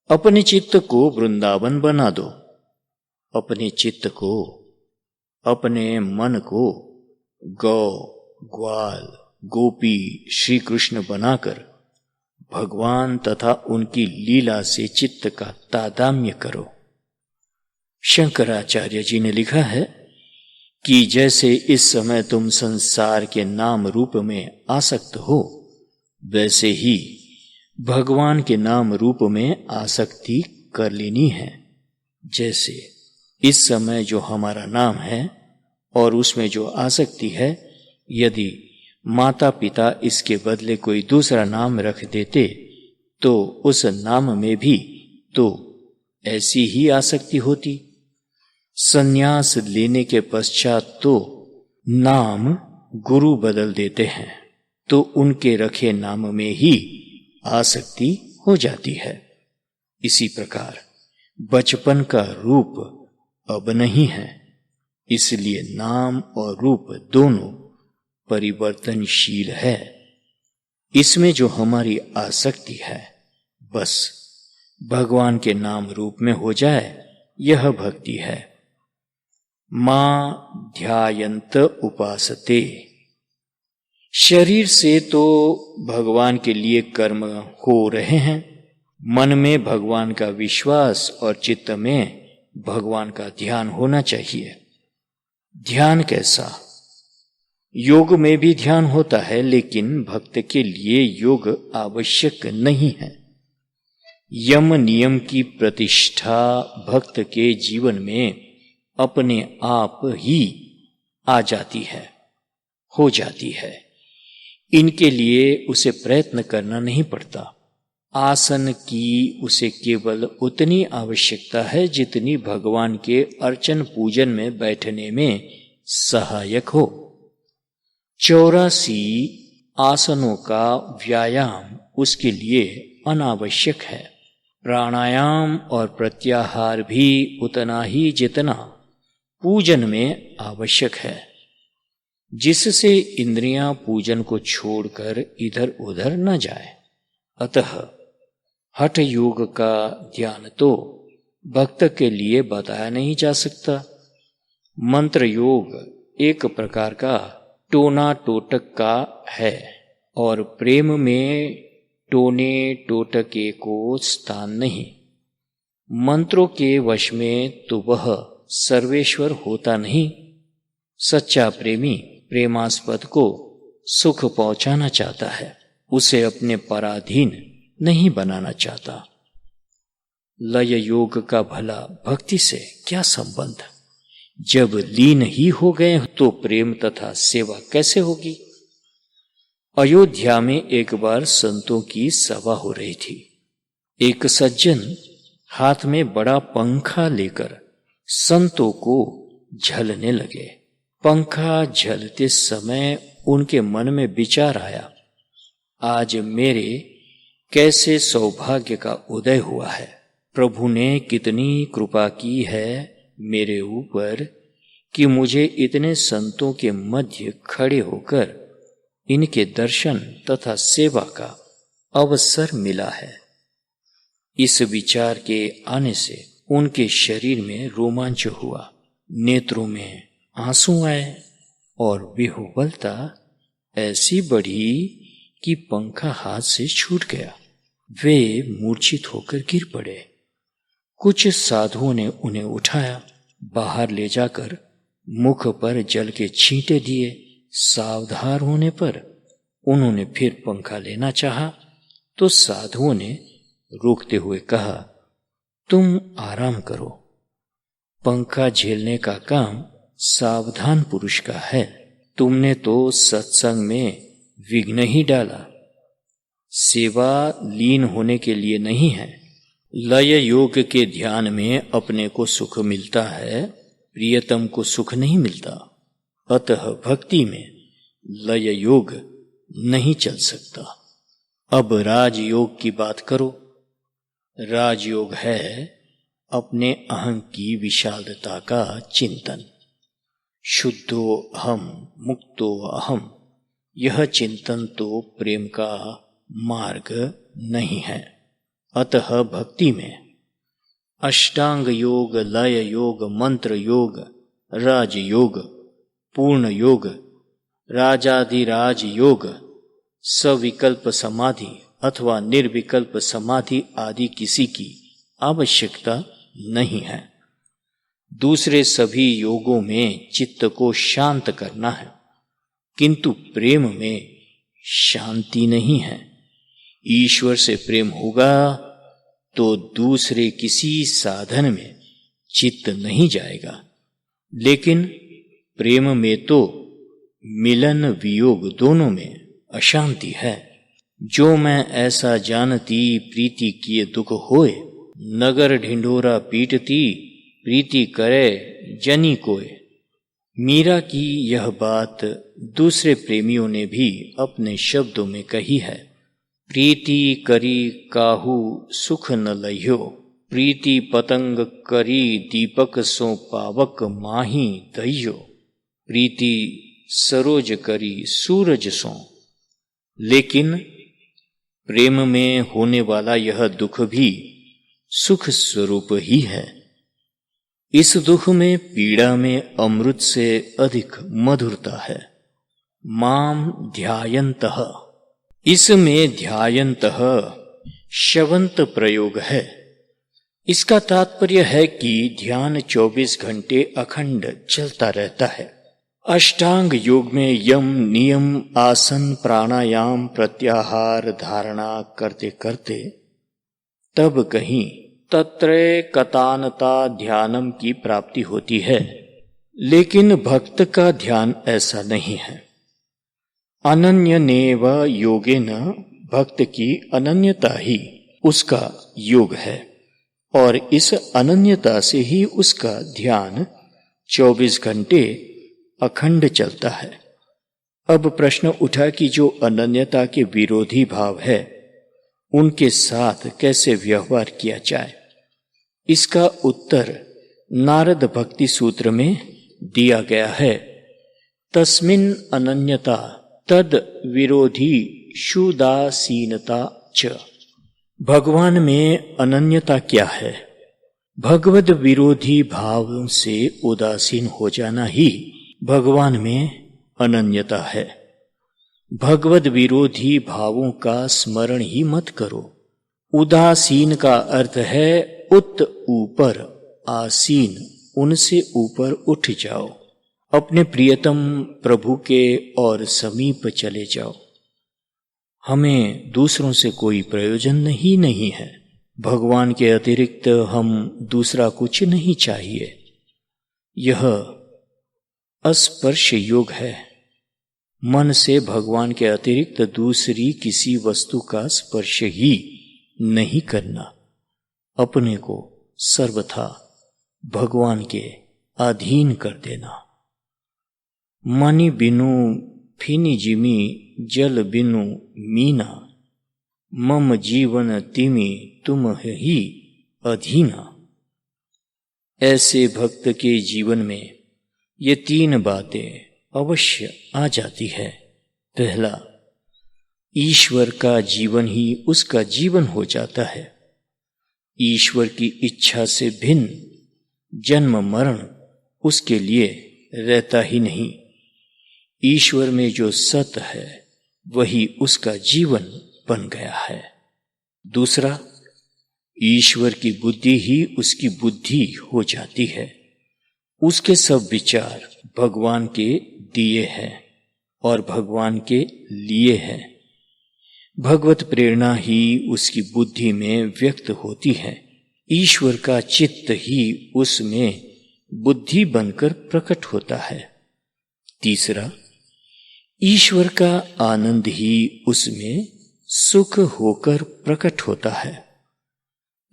अपने चित्त को वृंदावन बना दो। अपने चित्त को, अपने मन को गौ, ग्वाल, गोपी, श्री कृष्ण बनाकर भगवान तथा उनकी लीला से चित्त का तादात्म्य करो। शंकराचार्य जी ने लिखा है कि जैसे इस समय तुम संसार के नाम रूप में आसक्त हो, वैसे ही भगवान के नाम रूप में आसक्ति कर लेनी है। जैसे इस समय जो हमारा नाम है और उसमें जो आसक्ति है, यदि माता पिता इसके बदले कोई दूसरा नाम रख देते तो उस नाम में भी तो ऐसी ही आसक्ति होती। संन्यास लेने के पश्चात तो नाम गुरु बदल देते हैं तो उनके रखे नाम में ही आसक्ति हो जाती है। इसी प्रकार बचपन का रूप अब नहीं है, इसलिए नाम और रूप दोनों परिवर्तनशील है। इसमें जो हमारी आसक्ति है, बस भगवान के नाम रूप में हो जाए, यह भक्ति है। मां ध्यायन्त उपासते। शरीर से तो भगवान के लिए कर्म हो रहे हैं, मन में भगवान का विश्वास और चित्त में भगवान का ध्यान होना चाहिए। ध्यान कैसा? योग में भी ध्यान होता है, लेकिन भक्त के लिए योग आवश्यक नहीं है। यम नियम की प्रतिष्ठा भक्त के जीवन में अपने आप ही आ जाती है, हो जाती है। इनके लिए उसे प्रयत्न करना नहीं पड़ता। आसन की उसे केवल उतनी आवश्यकता है जितनी भगवान के अर्चन पूजन में बैठने में सहायक हो। 84 आसनों का व्यायाम उसके लिए अनावश्यक है। प्राणायाम और प्रत्याहार भी उतना ही जितना पूजन में आवश्यक है, जिससे इंद्रियां पूजन को छोड़कर इधर उधर न जाए। अतः हठ योग का ध्यान तो भक्त के लिए बताया नहीं जा सकता। मंत्र योग एक प्रकार का टोना टोटक का है और प्रेम में टोने टोटके को स्थान नहीं। मंत्रों के वश में तो वह सर्वेश्वर होता नहीं। सच्चा प्रेमी प्रेमास्पद को सुख पहुंचाना चाहता है, उसे अपने पराधीन नहीं बनाना चाहता। लय योग का भला भक्ति से क्या संबंध? जब लीन ही हो गए तो प्रेम तथा सेवा कैसे होगी? अयोध्या में एक बार संतों की सभा हो रही थी। एक सज्जन हाथ में बड़ा पंखा लेकर संतों को झलने लगे। पंखा झलते समय उनके मन में विचार आया, आज मेरे कैसे सौभाग्य का उदय हुआ है। प्रभु ने कितनी कृपा की है मेरे ऊपर कि मुझे इतने संतों के मध्य खड़े होकर इनके दर्शन तथा सेवा का अवसर मिला है। इस विचार के आने से उनके शरीर में रोमांच हुआ, नेत्रों में आंसू आए और विह्वलता ऐसी बढ़ी कि पंखा हाथ से छूट गया। वे मूर्छित होकर गिर पड़े। कुछ साधुओं ने उन्हें उठाया, बाहर ले जाकर मुख पर जल के छींटे दिए। सावधान होने पर उन्होंने फिर पंखा लेना चाहा तो साधुओं ने रोकते हुए कहा, तुम आराम करो, पंखा झेलने का काम सावधान पुरुष का है। तुमने तो सत्संग में विघ्न ही डाला। सेवा लीन होने के लिए नहीं है। लय योग के ध्यान में अपने को सुख मिलता है, प्रियतम को सुख नहीं मिलता। अतः भक्ति में लय योग नहीं चल सकता। अब राजयोग की बात करो। राजयोग है अपने अहं की विशालता का चिंतन। शुद्धो अहम मुक्तो अहम, यह चिंतन तो प्रेम का मार्ग नहीं है। अतः भक्ति में अष्टांग योग, लय योग, मंत्र योग, राजयोग, पूर्ण योग, राजाधिराज योग, सविकल्प समाधि अथवा निर्विकल्प समाधि आदि किसी की आवश्यकता नहीं है। दूसरे सभी योगों में चित्त को शांत करना है, किंतु प्रेम में शांति नहीं है। ईश्वर से प्रेम होगा तो दूसरे किसी साधन में चित्त नहीं जाएगा। लेकिन प्रेम में तो मिलन वियोग दोनों में अशांति है। जो मैं ऐसा जानती प्रीति किए दुख होए, नगर ढिंढोरा पीटती प्रीति करे जनी कोय। मीरा की यह बात दूसरे प्रेमियों ने भी अपने शब्दों में कही है। प्रीति करी काहू सुख न लह्यो, प्रीति पतंग करी दीपक सो पावक माही दह्यो, प्रीति सरोज करी सूरज सो। लेकिन प्रेम में होने वाला यह दुख भी सुख स्वरूप ही है। इस दुख में, पीड़ा में अमृत से अधिक मधुरता है। माम ध्यायन्तः, इसमें ध्यायन्तः शवंत प्रयोग है। इसका तात्पर्य है कि ध्यान 24 घंटे अखंड चलता रहता है। अष्टांग योग में यम, नियम, आसन, प्राणायाम, प्रत्याहार, धारणा करते करते तब कहीं तत्रय कतानता ध्यानम की प्राप्ति होती है। लेकिन भक्त का ध्यान ऐसा नहीं है। अनन्यनेव योगेन, भक्त की अनन्यता ही उसका योग है और इस अनन्यता से ही उसका ध्यान 24 घंटे अखंड चलता है। अब प्रश्न उठा कि जो अनन्यता के विरोधी भाव है उनके साथ कैसे व्यवहार किया जाए। इसका उत्तर नारद भक्ति सूत्र में दिया गया है। तस्मिन् अनन्यता तद विरोधी शुदासीनता च। भगवान में अनन्यता क्या है? भगवद विरोधी भाव से उदासीन हो जाना ही भगवान में अनन्यता है। भगवद विरोधी भावों का स्मरण ही मत करो। उदासीन का अर्थ है उत ऊपर, आसीन उनसे ऊपर उठ जाओ, अपने प्रियतम प्रभु के और समीप चले जाओ। हमें दूसरों से कोई प्रयोजन ही नहीं है। भगवान के अतिरिक्त हम दूसरा कुछ नहीं चाहिए। यह अस्पर्श योग है। मन से भगवान के अतिरिक्त दूसरी किसी वस्तु का स्पर्श ही नहीं करना। अपने को सर्वथा भगवान के अधीन कर देना। मनि बिनु फिनि जिमी, जल बिनु मीना, मम जीवन तिमि तुम ही अधीना। ऐसे भक्त के जीवन में ये 3 बातें अवश्य आ जाती है। पहला, ईश्वर का जीवन ही उसका जीवन हो जाता है। ईश्वर की इच्छा से भिन्न जन्म मरण उसके लिए रहता ही नहीं। ईश्वर में जो सत है वही उसका जीवन बन गया है। दूसरा, ईश्वर की बुद्धि ही उसकी बुद्धि हो जाती है। उसके सब विचार भगवान के दिए हैं और भगवान के लिए है। भगवत प्रेरणा ही उसकी बुद्धि में व्यक्त होती है। ईश्वर का चित्त ही उसमें बुद्धि बनकर प्रकट होता है। तीसरा, ईश्वर का आनंद ही उसमें सुख होकर प्रकट होता है।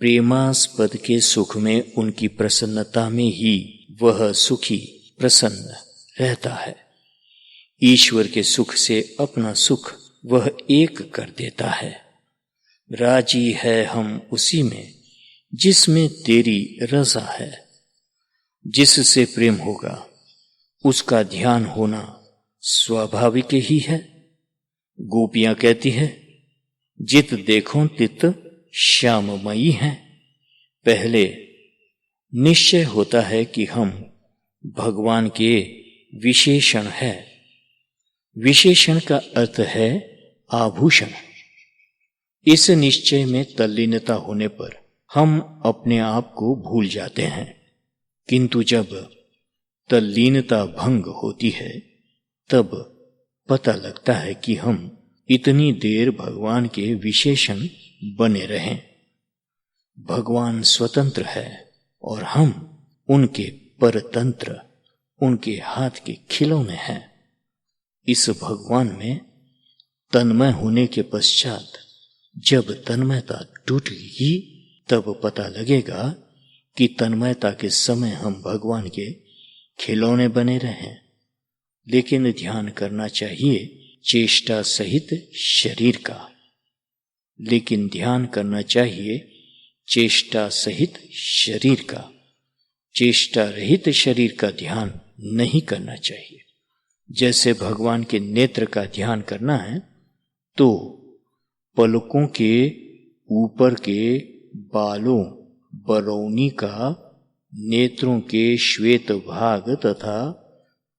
प्रेमास्पद के सुख में उनकी प्रसन्नता में ही वह सुखी प्रसन्न रहता है। ईश्वर के सुख से अपना सुख वह एक कर देता है। राजी है हम उसी में जिसमें तेरी रज़ा है। जिससे प्रेम होगा उसका ध्यान होना स्वाभाविक ही है। गोपियां कहती है, जित देखो तित श्याममयी हैं। पहले निश्चय होता है कि हम भगवान के विशेषण है। विशेषण का अर्थ है आभूषण। इस निश्चय में तल्लीनता होने पर हम अपने आप को भूल जाते हैं, किंतु जब तल्लीनता भंग होती है तब पता लगता है कि हम इतनी देर भगवान के विशेषण बने रहें। भगवान स्वतंत्र है और हम उनके परतंत्र, उनके हाथ के खिलौने हैं। इस भगवान में तन्मय होने के पश्चात जब तन्मयता टूटेगी तब पता लगेगा कि तन्मयता के समय हम भगवान के खिलौने बने रहें। लेकिन ध्यान करना चाहिए चेष्टा सहित शरीर का। लेकिन ध्यान करना चाहिए चेष्टा सहित शरीर का। चेष्टा रहित शरीर का ध्यान नहीं करना चाहिए। जैसे भगवान के नेत्र का ध्यान करना है तो पलकों के ऊपर के बालों बरौनी का, नेत्रों के श्वेत भाग तथा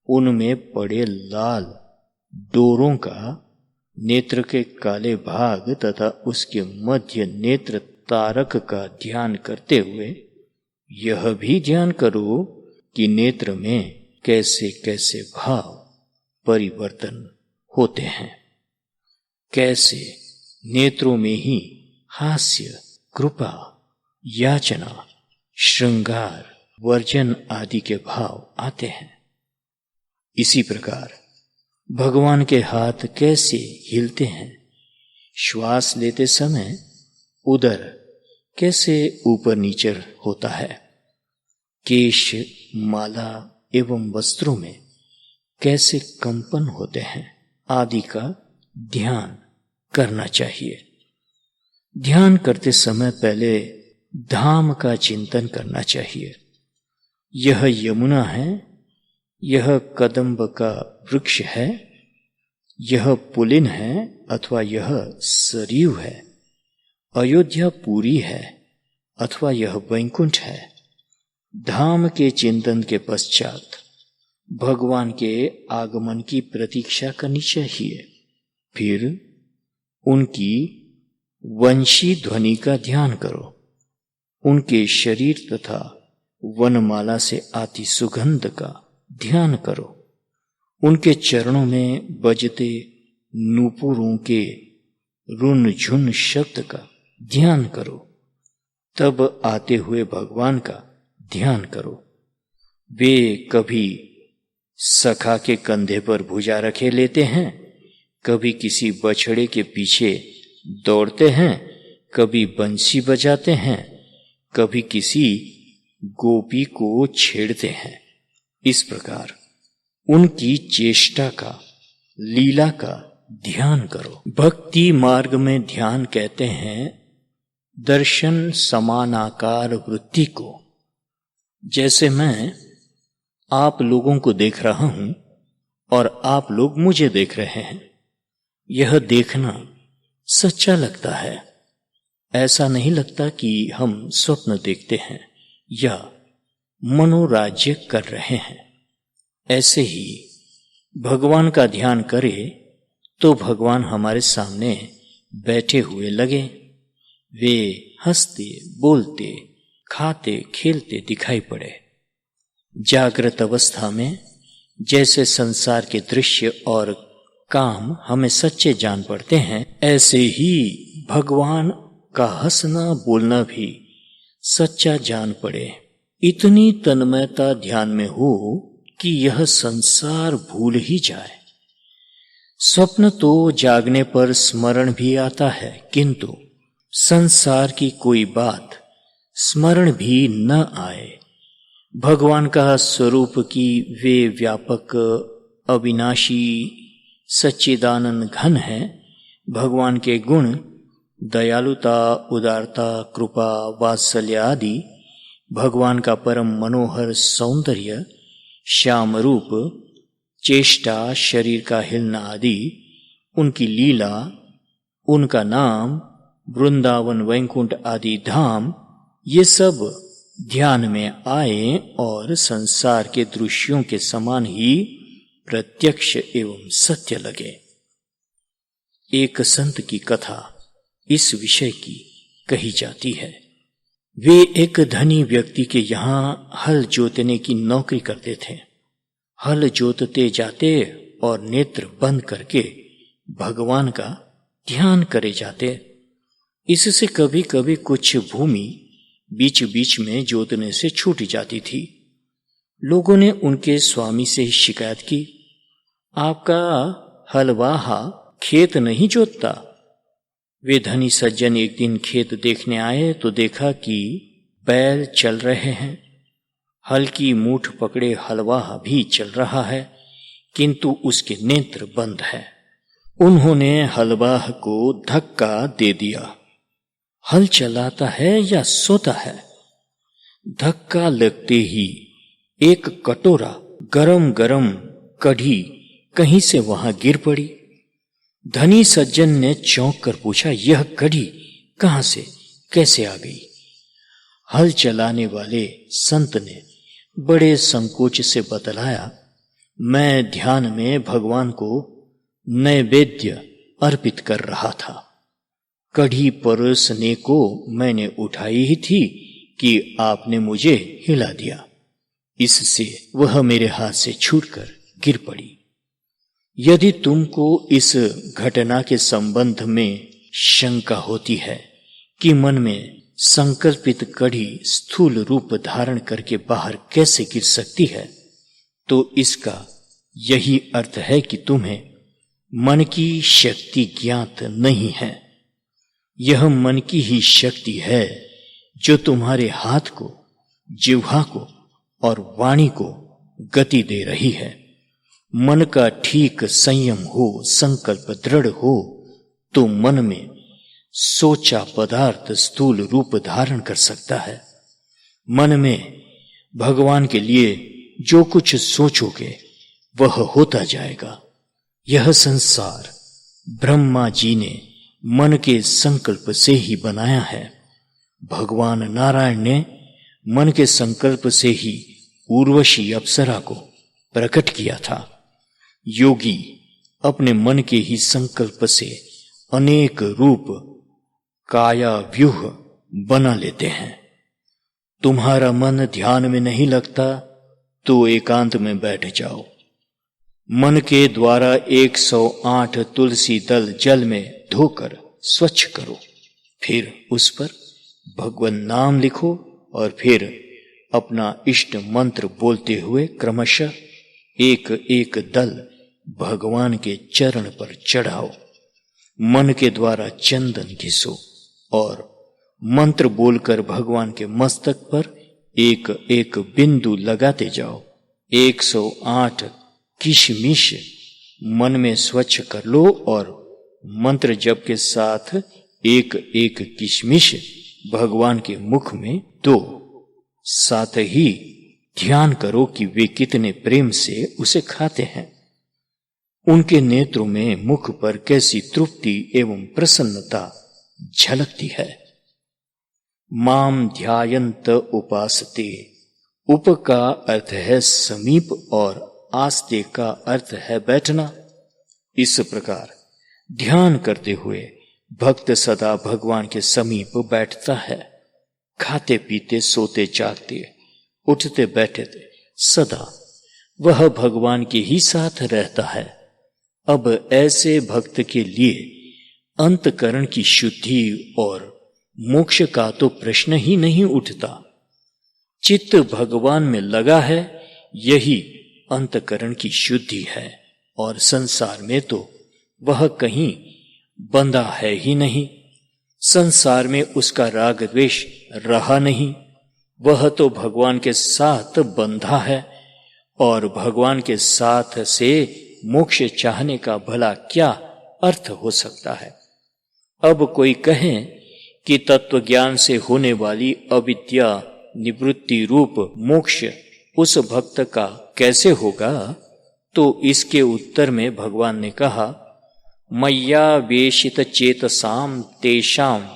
उनमें पड़े लाल डोरों का, नेत्र के काले भाग तथा उसके मध्य नेत्र तारक का ध्यान करते हुए यह भी ध्यान करो कि नेत्र में कैसे कैसे भाव परिवर्तन होते हैं। कैसे नेत्रों में ही हास्य, कृपा, याचना, श्रृंगार, वर्जन आदि के भाव आते हैं। इसी प्रकार भगवान के हाथ कैसे हिलते हैं। श्वास लेते समय उदर कैसे ऊपर नीचे होता है। केश, माला एवं वस्त्रों में कैसे कंपन होते हैं आदि का ध्यान करना चाहिए। ध्यान करते समय पहले धाम का चिंतन करना चाहिए। यह यमुना है, यह कदम्ब का वृक्ष है, यह पुलिन है अथवा यह सरयू है, अयोध्या पुरी है अथवा यह वैकुंठ है। धाम के चिंतन के पश्चात भगवान के आगमन की प्रतीक्षा करनी चाहिए। फिर उनकी वंशी ध्वनि का ध्यान करो। उनके शरीर तथा वनमाला से आती सुगंध का ध्यान करो। उनके चरणों में बजते नूपुरों के रुन झुन शब्द का ध्यान करो। तब आते हुए भगवान का ध्यान करो। वे कभी सखा के कंधे पर भुजा रखे लेते हैं, कभी किसी बछड़े के पीछे दौड़ते हैं, कभी बंसी बजाते हैं, कभी किसी गोपी को छेड़ते हैं। इस प्रकार उनकी चेष्टा का, लीला का ध्यान करो। भक्ति मार्ग में ध्यान कहते हैं दर्शन समानाकार वृत्ति को। जैसे मैं आप लोगों को देख रहा हूं और आप लोग मुझे देख रहे हैं, यह देखना सच्चा लगता है। ऐसा नहीं लगता कि हम स्वप्न देखते हैं या मनोराज्य कर रहे हैं। ऐसे ही भगवान का ध्यान करें तो भगवान हमारे सामने बैठे हुए लगे। वे हंसते, बोलते, खाते, खेलते दिखाई पड़े। जागृत अवस्था में जैसे संसार के दृश्य और काम हमें सच्चे जान पड़ते हैं, ऐसे ही भगवान का हंसना बोलना भी सच्चा जान पड़े। इतनी तन्मयता ध्यान में हो कि यह संसार भूल ही जाए। स्वप्न तो जागने पर स्मरण भी आता है, किंतु संसार की कोई बात स्मरण भी न आए। भगवान का स्वरूप की वे व्यापक अविनाशी सच्चिदानंद घन है। भगवान के गुण दयालुता, उदारता, कृपा, वात्सल्य आदि, भगवान का परम मनोहर सौंदर्य, श्याम रूप, चेष्टा, शरीर का हिलना आदि, उनकी लीला, उनका नाम, वृंदावन, वैकुंठ आदि धाम, ये सब ध्यान में आए और संसार के दृश्यों के समान ही प्रत्यक्ष एवं सत्य लगे। एक संत की कथा इस विषय की कही जाती है। वे एक धनी व्यक्ति के यहां हल जोतने की नौकरी करते थे। हल जोतते जाते और नेत्र बंद करके भगवान का ध्यान करे जाते। इससे कभी कभी कुछ भूमि बीच बीच में जोतने से छूट जाती थी। लोगों ने उनके स्वामी से शिकायत की, आपका हलवाहा खेत नहीं जोतता। वे धनी सज्जन एक दिन खेत देखने आए तो देखा कि बैल चल रहे हैं, हल की मूठ पकड़े हलवाहा भी चल रहा है, किंतु उसके नेत्र बंद है। उन्होंने हलवाह को धक्का दे दिया। हल चलाता है या सोता है? धक्का लगते ही एक कटोरा गरम गरम कढ़ी कहीं से वहां गिर पड़ी। धनी सज्जन ने चौंक कर पूछा, यह कढ़ी कहां से कैसे आ गई? हल चलाने वाले संत ने बड़े संकोच से बतलाया, मैं ध्यान में भगवान को नैवेद्य अर्पित कर रहा था। कढ़ी परोसने को मैंने उठाई ही थी कि आपने मुझे हिला दिया। इससे वह मेरे हाथ से छूटकर गिर पड़ी। यदि तुमको इस घटना के संबंध में शंका होती है कि मन में संकल्पित कढ़ी स्थूल रूप धारण करके बाहर कैसे गिर सकती है, तो इसका यही अर्थ है कि तुम्हें मन की शक्ति ज्ञात नहीं है। यह मन की ही शक्ति है जो तुम्हारे हाथ को, जिह्वा को और वाणी को गति दे रही है। मन का ठीक संयम हो, संकल्प दृढ़ हो, तो मन में सोचा पदार्थ स्थूल रूप धारण कर सकता है। मन में भगवान के लिए जो कुछ सोचोगे वह होता जाएगा। यह संसार ब्रह्मा जी ने मन के संकल्प से ही बनाया है। भगवान नारायण ने मन के संकल्प से ही उर्वशी अप्सरा को प्रकट किया था। योगी अपने मन के ही संकल्प से अनेक रूप काया व्यूह बना लेते हैं। तुम्हारा मन ध्यान में नहीं लगता तो एकांत में बैठ जाओ। मन के द्वारा 108 तुलसी दल जल में धोकर स्वच्छ करो, फिर उस पर भगवान नाम लिखो और फिर अपना इष्ट मंत्र बोलते हुए क्रमशः एक एक दल भगवान के चरण पर चढ़ाओ। मन के द्वारा चंदन घिसो और मंत्र बोलकर भगवान के मस्तक पर एक एक बिंदु लगाते जाओ। 108 किशमिश मन में स्वच्छ कर लो और मंत्र जप के साथ एक एक किशमिश भगवान के मुख में दो। साथ ही ध्यान करो कि वे कितने प्रेम से उसे खाते हैं। उनके नेत्रों में, मुख पर कैसी तृप्ति एवं प्रसन्नता झलकती है। माम ध्यायंत उपासते। उप का अर्थ है समीप और आस्ते का अर्थ है बैठना। इस प्रकार ध्यान करते हुए भक्त सदा भगवान के समीप बैठता है। खाते पीते, सोते जागते, उठते बैठते सदा वह भगवान के ही साथ रहता है। अब ऐसे भक्त के लिए अंतकरण की शुद्धि और मोक्ष का तो प्रश्न ही नहीं उठता। चित्त भगवान में लगा है, यही अंतकरण की शुद्धि है, और संसार में तो वह कहीं बंधा है ही नहीं। संसार में उसका राग द्वेष रहा नहीं, वह तो भगवान के साथ बंधा है, और भगवान के साथ से मोक्ष चाहने का भला क्या अर्थ हो सकता है। अब कोई कहे कि तत्व ज्ञान से होने वाली अविद्या निवृत्ति रूप मोक्ष उस भक्त का कैसे होगा, तो इसके उत्तर में भगवान ने कहा, मय्या वेशित चेतसाम तेषाम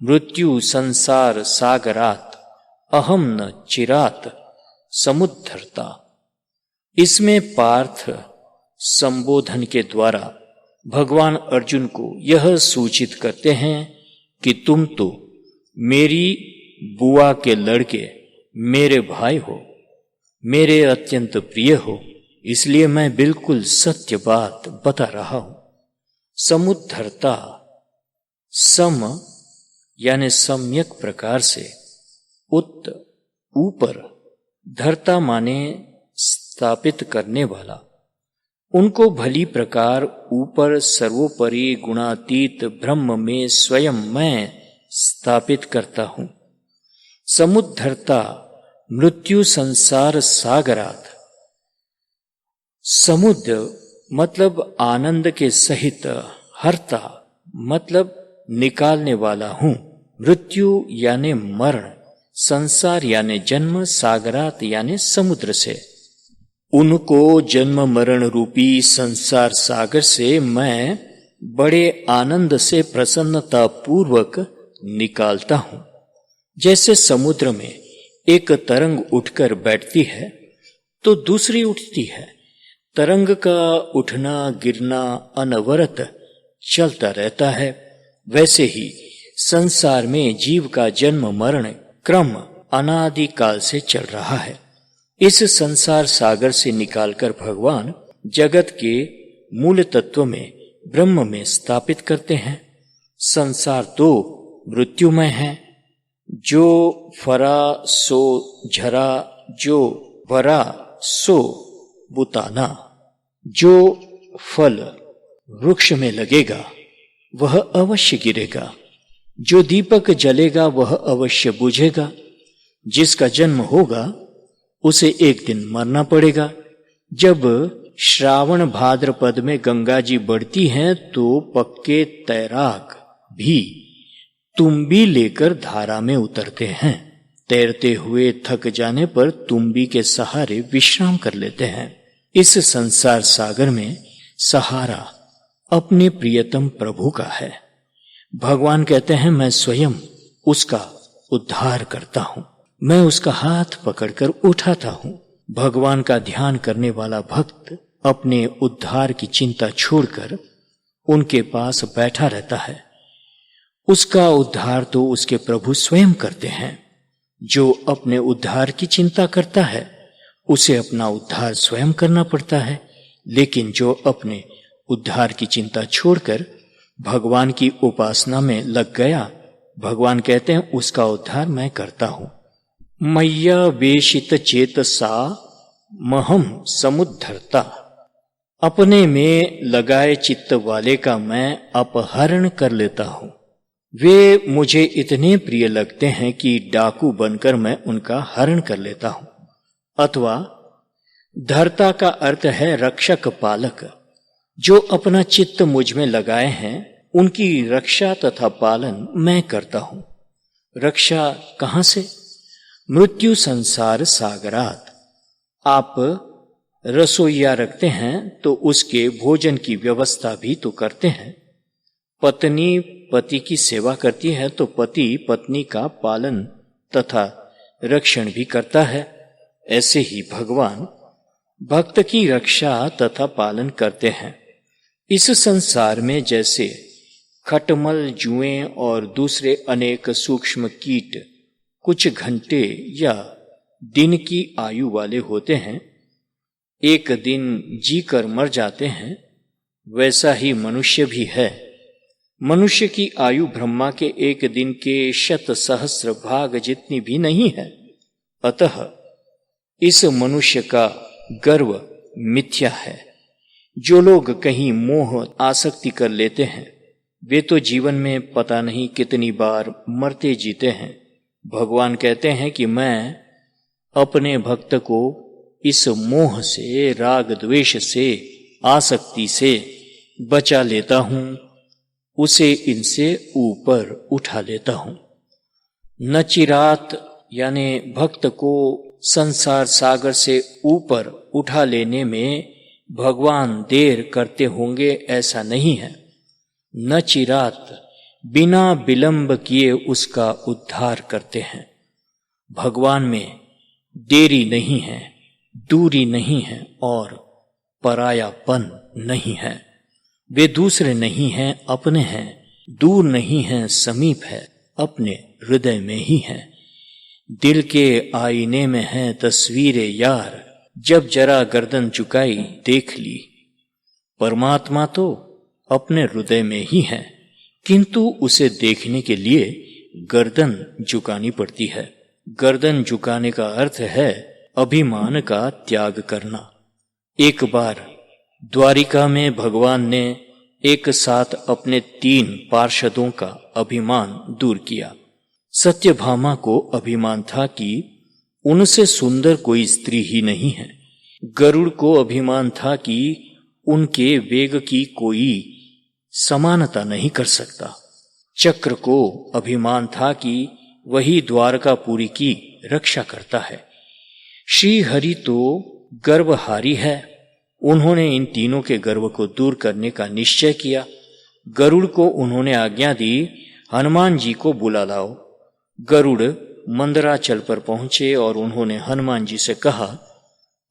मृत्यु संसार सागरात अहम न चिरात समुद्धरता। इसमें पार्थ संबोधन के द्वारा भगवान अर्जुन को यह सूचित करते हैं कि तुम तो मेरी बुआ के लड़के, मेरे भाई हो, मेरे अत्यंत प्रिय हो, इसलिए मैं बिल्कुल सत्य बात बता रहा हूं। समुद्धरता, सम यानी सम्यक प्रकार से, उत्त ऊपर, धरता माने स्थापित करने वाला। उनको भली प्रकार ऊपर सर्वोपरि गुणातीत ब्रह्म में स्वयं मैं स्थापित करता हूं। समुद्धरता मृत्यु संसार सागरात। समुद्र मतलब आनंद के सहित, हरता मतलब निकालने वाला हूं, मृत्यु यानी मरण, संसार यानी जन्म, सागरात यानी समुद्र से। उनको जन्म मरण रूपी संसार सागर से मैं बड़े आनंद से प्रसन्नता पूर्वक निकालता हूं। जैसे समुद्र में एक तरंग उठकर बैठती है तो दूसरी उठती है, तरंग का उठना गिरना अनवरत चलता रहता है, वैसे ही संसार में जीव का जन्म मरण क्रम अनादि काल से चल रहा है। इस संसार सागर से निकालकर भगवान जगत के मूल तत्व में, ब्रह्म में स्थापित करते हैं। संसार तो मृत्युमय है, जो फरा सो झरा, जो वरा सो बुताना। जो फल वृक्ष में लगेगा वह अवश्य गिरेगा, जो दीपक जलेगा वह अवश्य बुझेगा, जिसका जन्म होगा उसे एक दिन मरना पड़ेगा। जब श्रावण भाद्रपद में गंगा जी बढ़ती हैं तो पक्के तैराक भी तुम्बी लेकर धारा में उतरते हैं। तैरते हुए थक जाने पर तुम्बी के सहारे विश्राम कर लेते हैं। इस संसार सागर में सहारा अपने प्रियतम प्रभु का है। भगवान कहते हैं, मैं स्वयं उसका उद्धार करता हूं, मैं उसका हाथ पकड़कर उठाता हूं। भगवान का ध्यान करने वाला भक्त अपने उद्धार की चिंता छोड़कर उनके पास बैठा रहता है। उसका उद्धार तो उसके प्रभु स्वयं करते हैं। जो अपने उद्धार की चिंता करता है उसे अपना उद्धार स्वयं करना पड़ता है, लेकिन जो अपने उद्धार की चिंता छोड़कर भगवान की उपासना में लग गया, भगवान कहते हैं उसका उद्धार मैं करता हूं। मय्या वेशित चेतसा महम समुद्धरता। अपने में लगाए चित्त वाले का मैं अपहरण कर लेता हूं। वे मुझे इतने प्रिय लगते हैं कि डाकू बनकर मैं उनका हरण कर लेता हूं। अथवा धर्ता का अर्थ है रक्षक पालक। जो अपना चित्त मुझ में लगाए हैं उनकी रक्षा तथा पालन मैं करता हूं। रक्षा कहां से? मृत्यु संसार सागरात। आप रसोइया रखते हैं तो उसके भोजन की व्यवस्था भी तो करते हैं। पत्नी पति की सेवा करती है तो पति पत्नी का पालन तथा रक्षण भी करता है। ऐसे ही भगवान भक्त की रक्षा तथा पालन करते हैं। इस संसार में जैसे खटमल, जुएं और दूसरे अनेक सूक्ष्म कीट कुछ घंटे या दिन की आयु वाले होते हैं, एक दिन जीकर मर जाते हैं, वैसा ही मनुष्य भी है। मनुष्य की आयु ब्रह्मा के एक दिन के 100,000 भाग जितनी भी नहीं है। अतः इस मनुष्य का गर्व मिथ्या है। जो लोग कहीं मोह आसक्ति कर लेते हैं, वे तो जीवन में पता नहीं कितनी बार मरते जीते हैं। भगवान कहते हैं कि मैं अपने भक्त को इस मोह से, राग द्वेष से, आसक्ति से बचा लेता हूं, उसे इनसे ऊपर उठा लेता हूं। नचिरात यानी भक्त को संसार सागर से ऊपर उठा लेने में भगवान देर करते होंगे, ऐसा नहीं है। नचिरात बिना विलंब किए उसका उद्धार करते हैं। भगवान में देरी नहीं है, दूरी नहीं है और परायापन नहीं है। वे दूसरे नहीं हैं, अपने हैं। दूर नहीं हैं, समीप है, अपने हृदय में ही है। दिल के आईने में है तस्वीरें यार, जब जरा गर्दन झुकाई देख ली। परमात्मा तो अपने हृदय में ही है, किंतु उसे देखने के लिए गर्दन झुकानी पड़ती है। गर्दन झुकाने का अर्थ है अभिमान का त्याग करना। एक बार द्वारिका में भगवान ने एक साथ अपने 3 पार्षदों का अभिमान दूर किया। सत्यभामा को अभिमान था कि उनसे सुंदर कोई स्त्री ही नहीं है। गरुड़ को अभिमान था कि उनके वेग की कोई समानता नहीं कर सकता। चक्र को अभिमान था कि वही द्वारकापुरी की रक्षा करता है। श्री हरि तो गर्वहारी है। उन्होंने इन तीनों के गर्व को दूर करने का निश्चय किया। गरुड़ को उन्होंने आज्ञा दी, हनुमान जी को बुला लाओ। गरुड़ मंदराचल पर पहुंचे और उन्होंने हनुमान जी से कहा,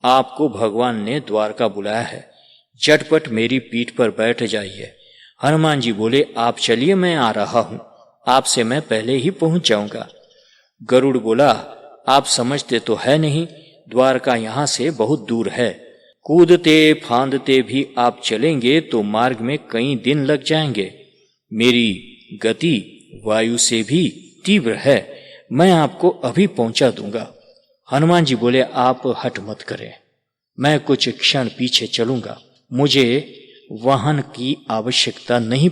आपको भगवान ने द्वारका बुलाया है, झटपट मेरी पीठ पर बैठ जाइए। हनुमान जी बोले, आप चलिए, मैं आ रहा हूं, आपसे मैं पहले ही पहुंच जाऊंगा। गरुड़ बोला, आप समझते तो है नहीं, द्वारका यहां से बहुत दूर है। कूदते फांदते भी आप चलेंगे तो मार्ग में कई दिन लग जाएंगे। मेरी गति वायु से भी तीव्र है, मैं आपको अभी पहुंचा दूंगा। हनुमान जी बोले, आप हट मत करें, मैं कुछ क्षण पीछे चलूंगा, मुझे वाहन की आवश्यकता नहीं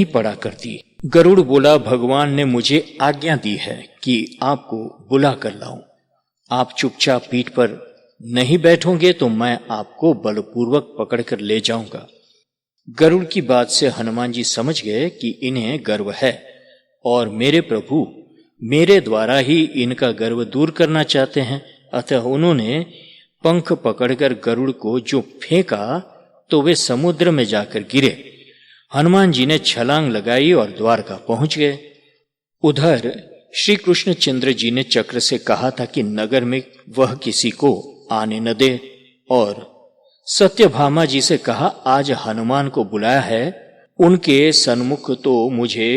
पड़ा करती। गरुड़ बोला, भगवान ने मुझे आज्ञा दी है कि आपको बुला कर लाऊं। आप चुपचाप पीठ पर नहीं बैठोगे तो मैं आपको बलपूर्वक पकड़कर ले जाऊंगा। गरुड़ की बात से हनुमान जी समझ गए कि इन्हें गर्व है और मेरे प्रभु मेरे द्वारा ही इनका गर्व दूर करना चाहते हैं। अतः उन्होंने पंख पकड़कर गरुड़ को जो फेंका तो वे समुद्र में जाकर गिरे। हनुमान जी ने छलांग लगाई और द्वारका पहुंच गए। उधर श्री कृष्णचंद्र जी ने चक्र से कहा था कि नगर में वह किसी को आने न दे, और सत्यभामा जी से कहा, आज हनुमान को बुलाया है, उनके सन्मुख तो मुझे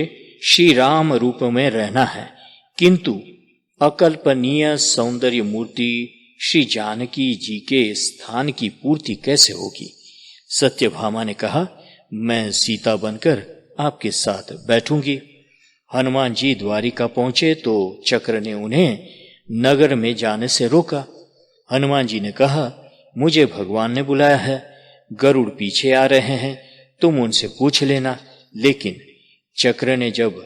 श्री राम रूप में रहना है, किंतु अकल्पनीय सौंदर्य मूर्ति श्री जानकी जी के स्थान की पूर्ति कैसे होगी। सत्यभामा ने कहा, मैं सीता बनकर आपके साथ बैठूंगी। हनुमान जी द्वारिका पहुंचे तो चक्र ने उन्हें नगर में जाने से रोका। हनुमान जी ने कहा, मुझे भगवान ने बुलाया है, गरुड़ पीछे आ रहे हैं, तुम उनसे पूछ लेना। लेकिन चक्र ने जब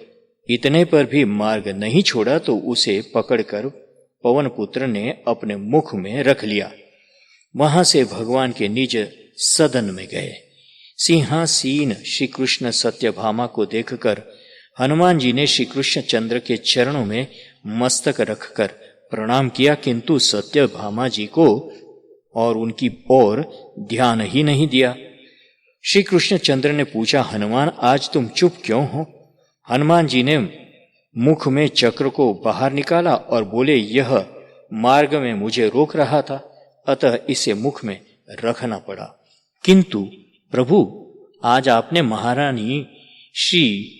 इतने पर भी मार्ग नहीं छोड़ा तो उसे पकड़कर पवनपुत्र ने अपने मुख में रख लिया। वहां से भगवान के निज सदन में गए। सिंहासीन श्री कृष्ण सत्यभामा को देखकर हनुमान जी ने श्री कृष्ण चंद्र के चरणों में मस्तक रखकर प्रणाम किया, किंतु सत्यभामा जी को और उनकी ओर ध्यान ही नहीं दिया। श्री कृष्ण चंद्र ने पूछा, हनुमान आज तुम चुप क्यों हो? हनुमान जी ने मुख में चक्र को बाहर निकाला और बोले, यह मार्ग में मुझे रोक रहा था, अतः इसे मुख में रखना पड़ा। किंतु प्रभु, आज आपने महारानी श्री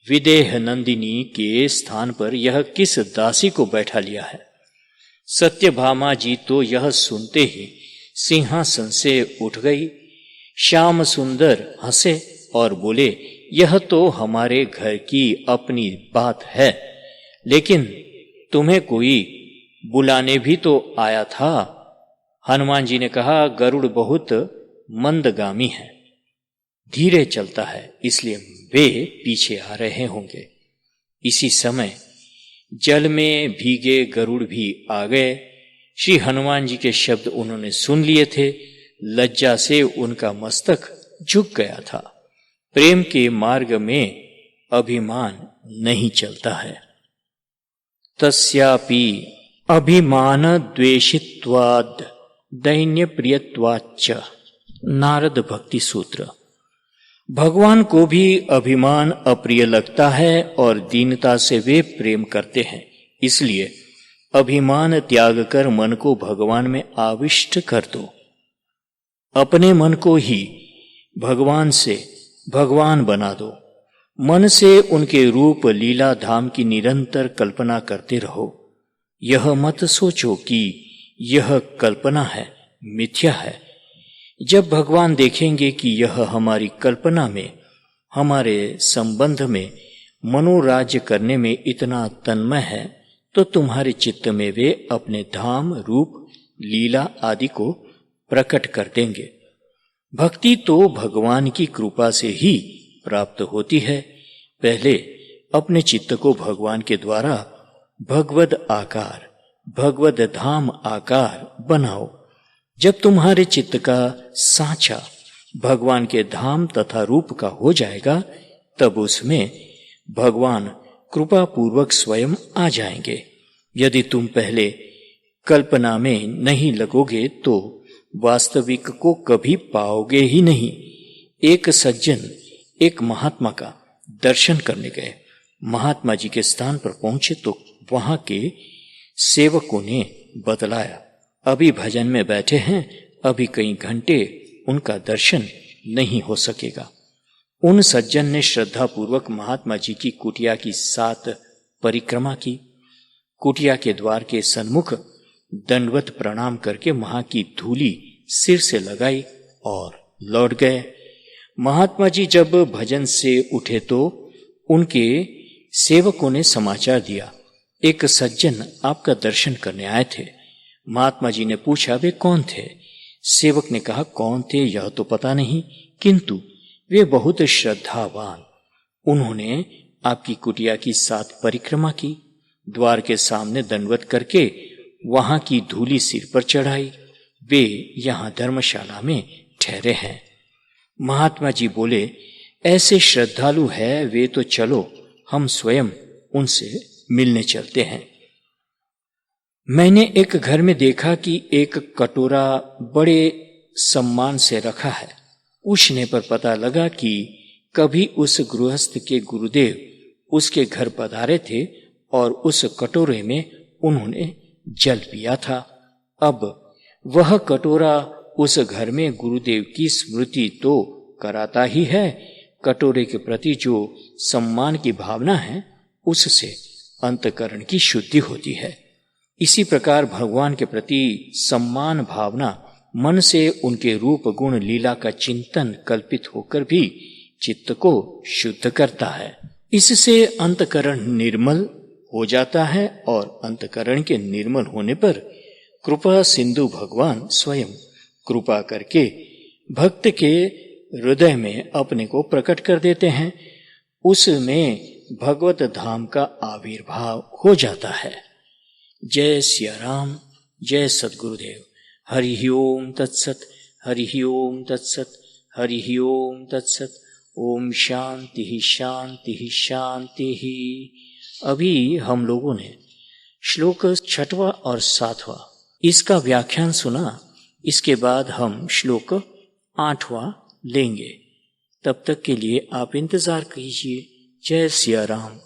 विदेह नंदिनी के स्थान पर यह किस दासी को बैठा लिया है? सत्यभामा जी तो यह सुनते ही सिंहासन से उठ गई। श्याम सुंदर हंसे और बोले, यह तो हमारे घर की अपनी बात है, लेकिन तुम्हें कोई बुलाने भी तो आया था। हनुमान जी ने कहा, गरुड़ बहुत मंदगामी है, धीरे चलता है, इसलिए वे पीछे आ रहे होंगे। इसी समय जल में भीगे गरुड़ भी आ गए। श्री हनुमान जी के शब्द उन्होंने सुन लिए थे। लज्जा से उनका मस्तक झुक गया था। प्रेम के मार्ग में अभिमान नहीं चलता है। तस्यापि अभिमान द्वेषित्वाद दैन्य प्रियत्वाच्च। नारद भक्ति सूत्र। भगवान को भी अभिमान अप्रिय लगता है और दीनता से वे प्रेम करते हैं। इसलिए अभिमान त्याग कर मन को भगवान में आविष्ट कर दो। अपने मन को ही भगवान से भगवान बना दो। मन से उनके रूप लीला धाम की निरंतर कल्पना करते रहो। यह मत सोचो कि यह कल्पना है, मिथ्या है। जब भगवान देखेंगे कि यह हमारी कल्पना में, हमारे संबंध में मनोराज्य करने में इतना तन्मय है, तो तुम्हारे चित्त में वे अपने धाम, रूप, लीला आदि को प्रकट कर देंगे। भक्ति तो भगवान की कृपा से ही प्राप्त होती है। पहले अपने चित्त को भगवान के द्वारा भगवद आकार, भगवद धाम आकार बनाओ। जब तुम्हारे चित्त का सांचा भगवान के धाम तथा रूप का हो जाएगा, तब उसमें भगवान कृपा पूर्वक स्वयं आ जाएंगे। यदि तुम पहले कल्पना में नहीं लगोगे तो वास्तविक को कभी पाओगे ही नहीं। एक सज्जन एक महात्मा का दर्शन करने गए। महात्मा जी के स्थान पर पहुंचे तो वहां के सेवकों ने बतलाया, अभी भजन में बैठे हैं, अभी कई घंटे उनका दर्शन नहीं हो सकेगा। उन सज्जन ने श्रद्धा पूर्वक महात्मा जी की कुटिया की 7 परिक्रमा की। कुटिया के द्वार के सन्मुख दंडवत प्रणाम करके वहां की धूली सिर से लगाई और लौट गए। महात्मा जी जब भजन से उठे तो उनके सेवकों ने समाचार दिया, एक सज्जन आपका दर्शन करने आए थे। महात्मा जी ने पूछा, वे कौन थे? सेवक ने कहा, कौन थे यह तो पता नहीं, किंतु वे बहुत श्रद्धावान। उन्होंने आपकी कुटिया की 7 परिक्रमा की, द्वार के सामने दंडवत करके वहां की धूली सिर पर चढ़ाई। वे यहां धर्मशाला में ठहरे हैं। महात्मा जी बोले, ऐसे श्रद्धालु है वे, तो चलो हम स्वयं उनसे मिलने चलते हैं। मैंने एक घर में देखा कि एक कटोरा बड़े सम्मान से रखा है। पूछने पर पता लगा कि कभी उस गृहस्थ के गुरुदेव उसके घर पधारे थे और उस कटोरे में उन्होंने जल पिया था। अब वह कटोरा उस घर में गुरुदेव की स्मृति तो कराता ही है, कटोरे के प्रति जो सम्मान की भावना है उससे अंतकरण की शुद्धि होती है। इसी प्रकार भगवान के प्रति सम्मान भावना मन से उनके रूप गुण लीला का चिंतन कल्पित होकर भी चित्त को शुद्ध करता है। इससे अंतकरण निर्मल हो जाता है और अंतकरण के निर्मल होने पर कृपा सिंधु भगवान स्वयं कृपा करके भक्त के हृदय में अपने को प्रकट कर देते हैं। उसमें भगवत धाम का आविर्भाव हो जाता है। जय सिया राम, जय सद्गुरुदेव। हरि ओम तत्सत, हरि ओम तत्सत, हरि ओम तत्सत। ओम शांति ही शांति ही शांति ही। अभी हम लोगों ने श्लोक 6वां और 7वां इसका व्याख्यान सुना। इसके बाद हम श्लोक 8वां लेंगे। तब तक के लिए आप इंतजार कीजिए। जय सिया राम।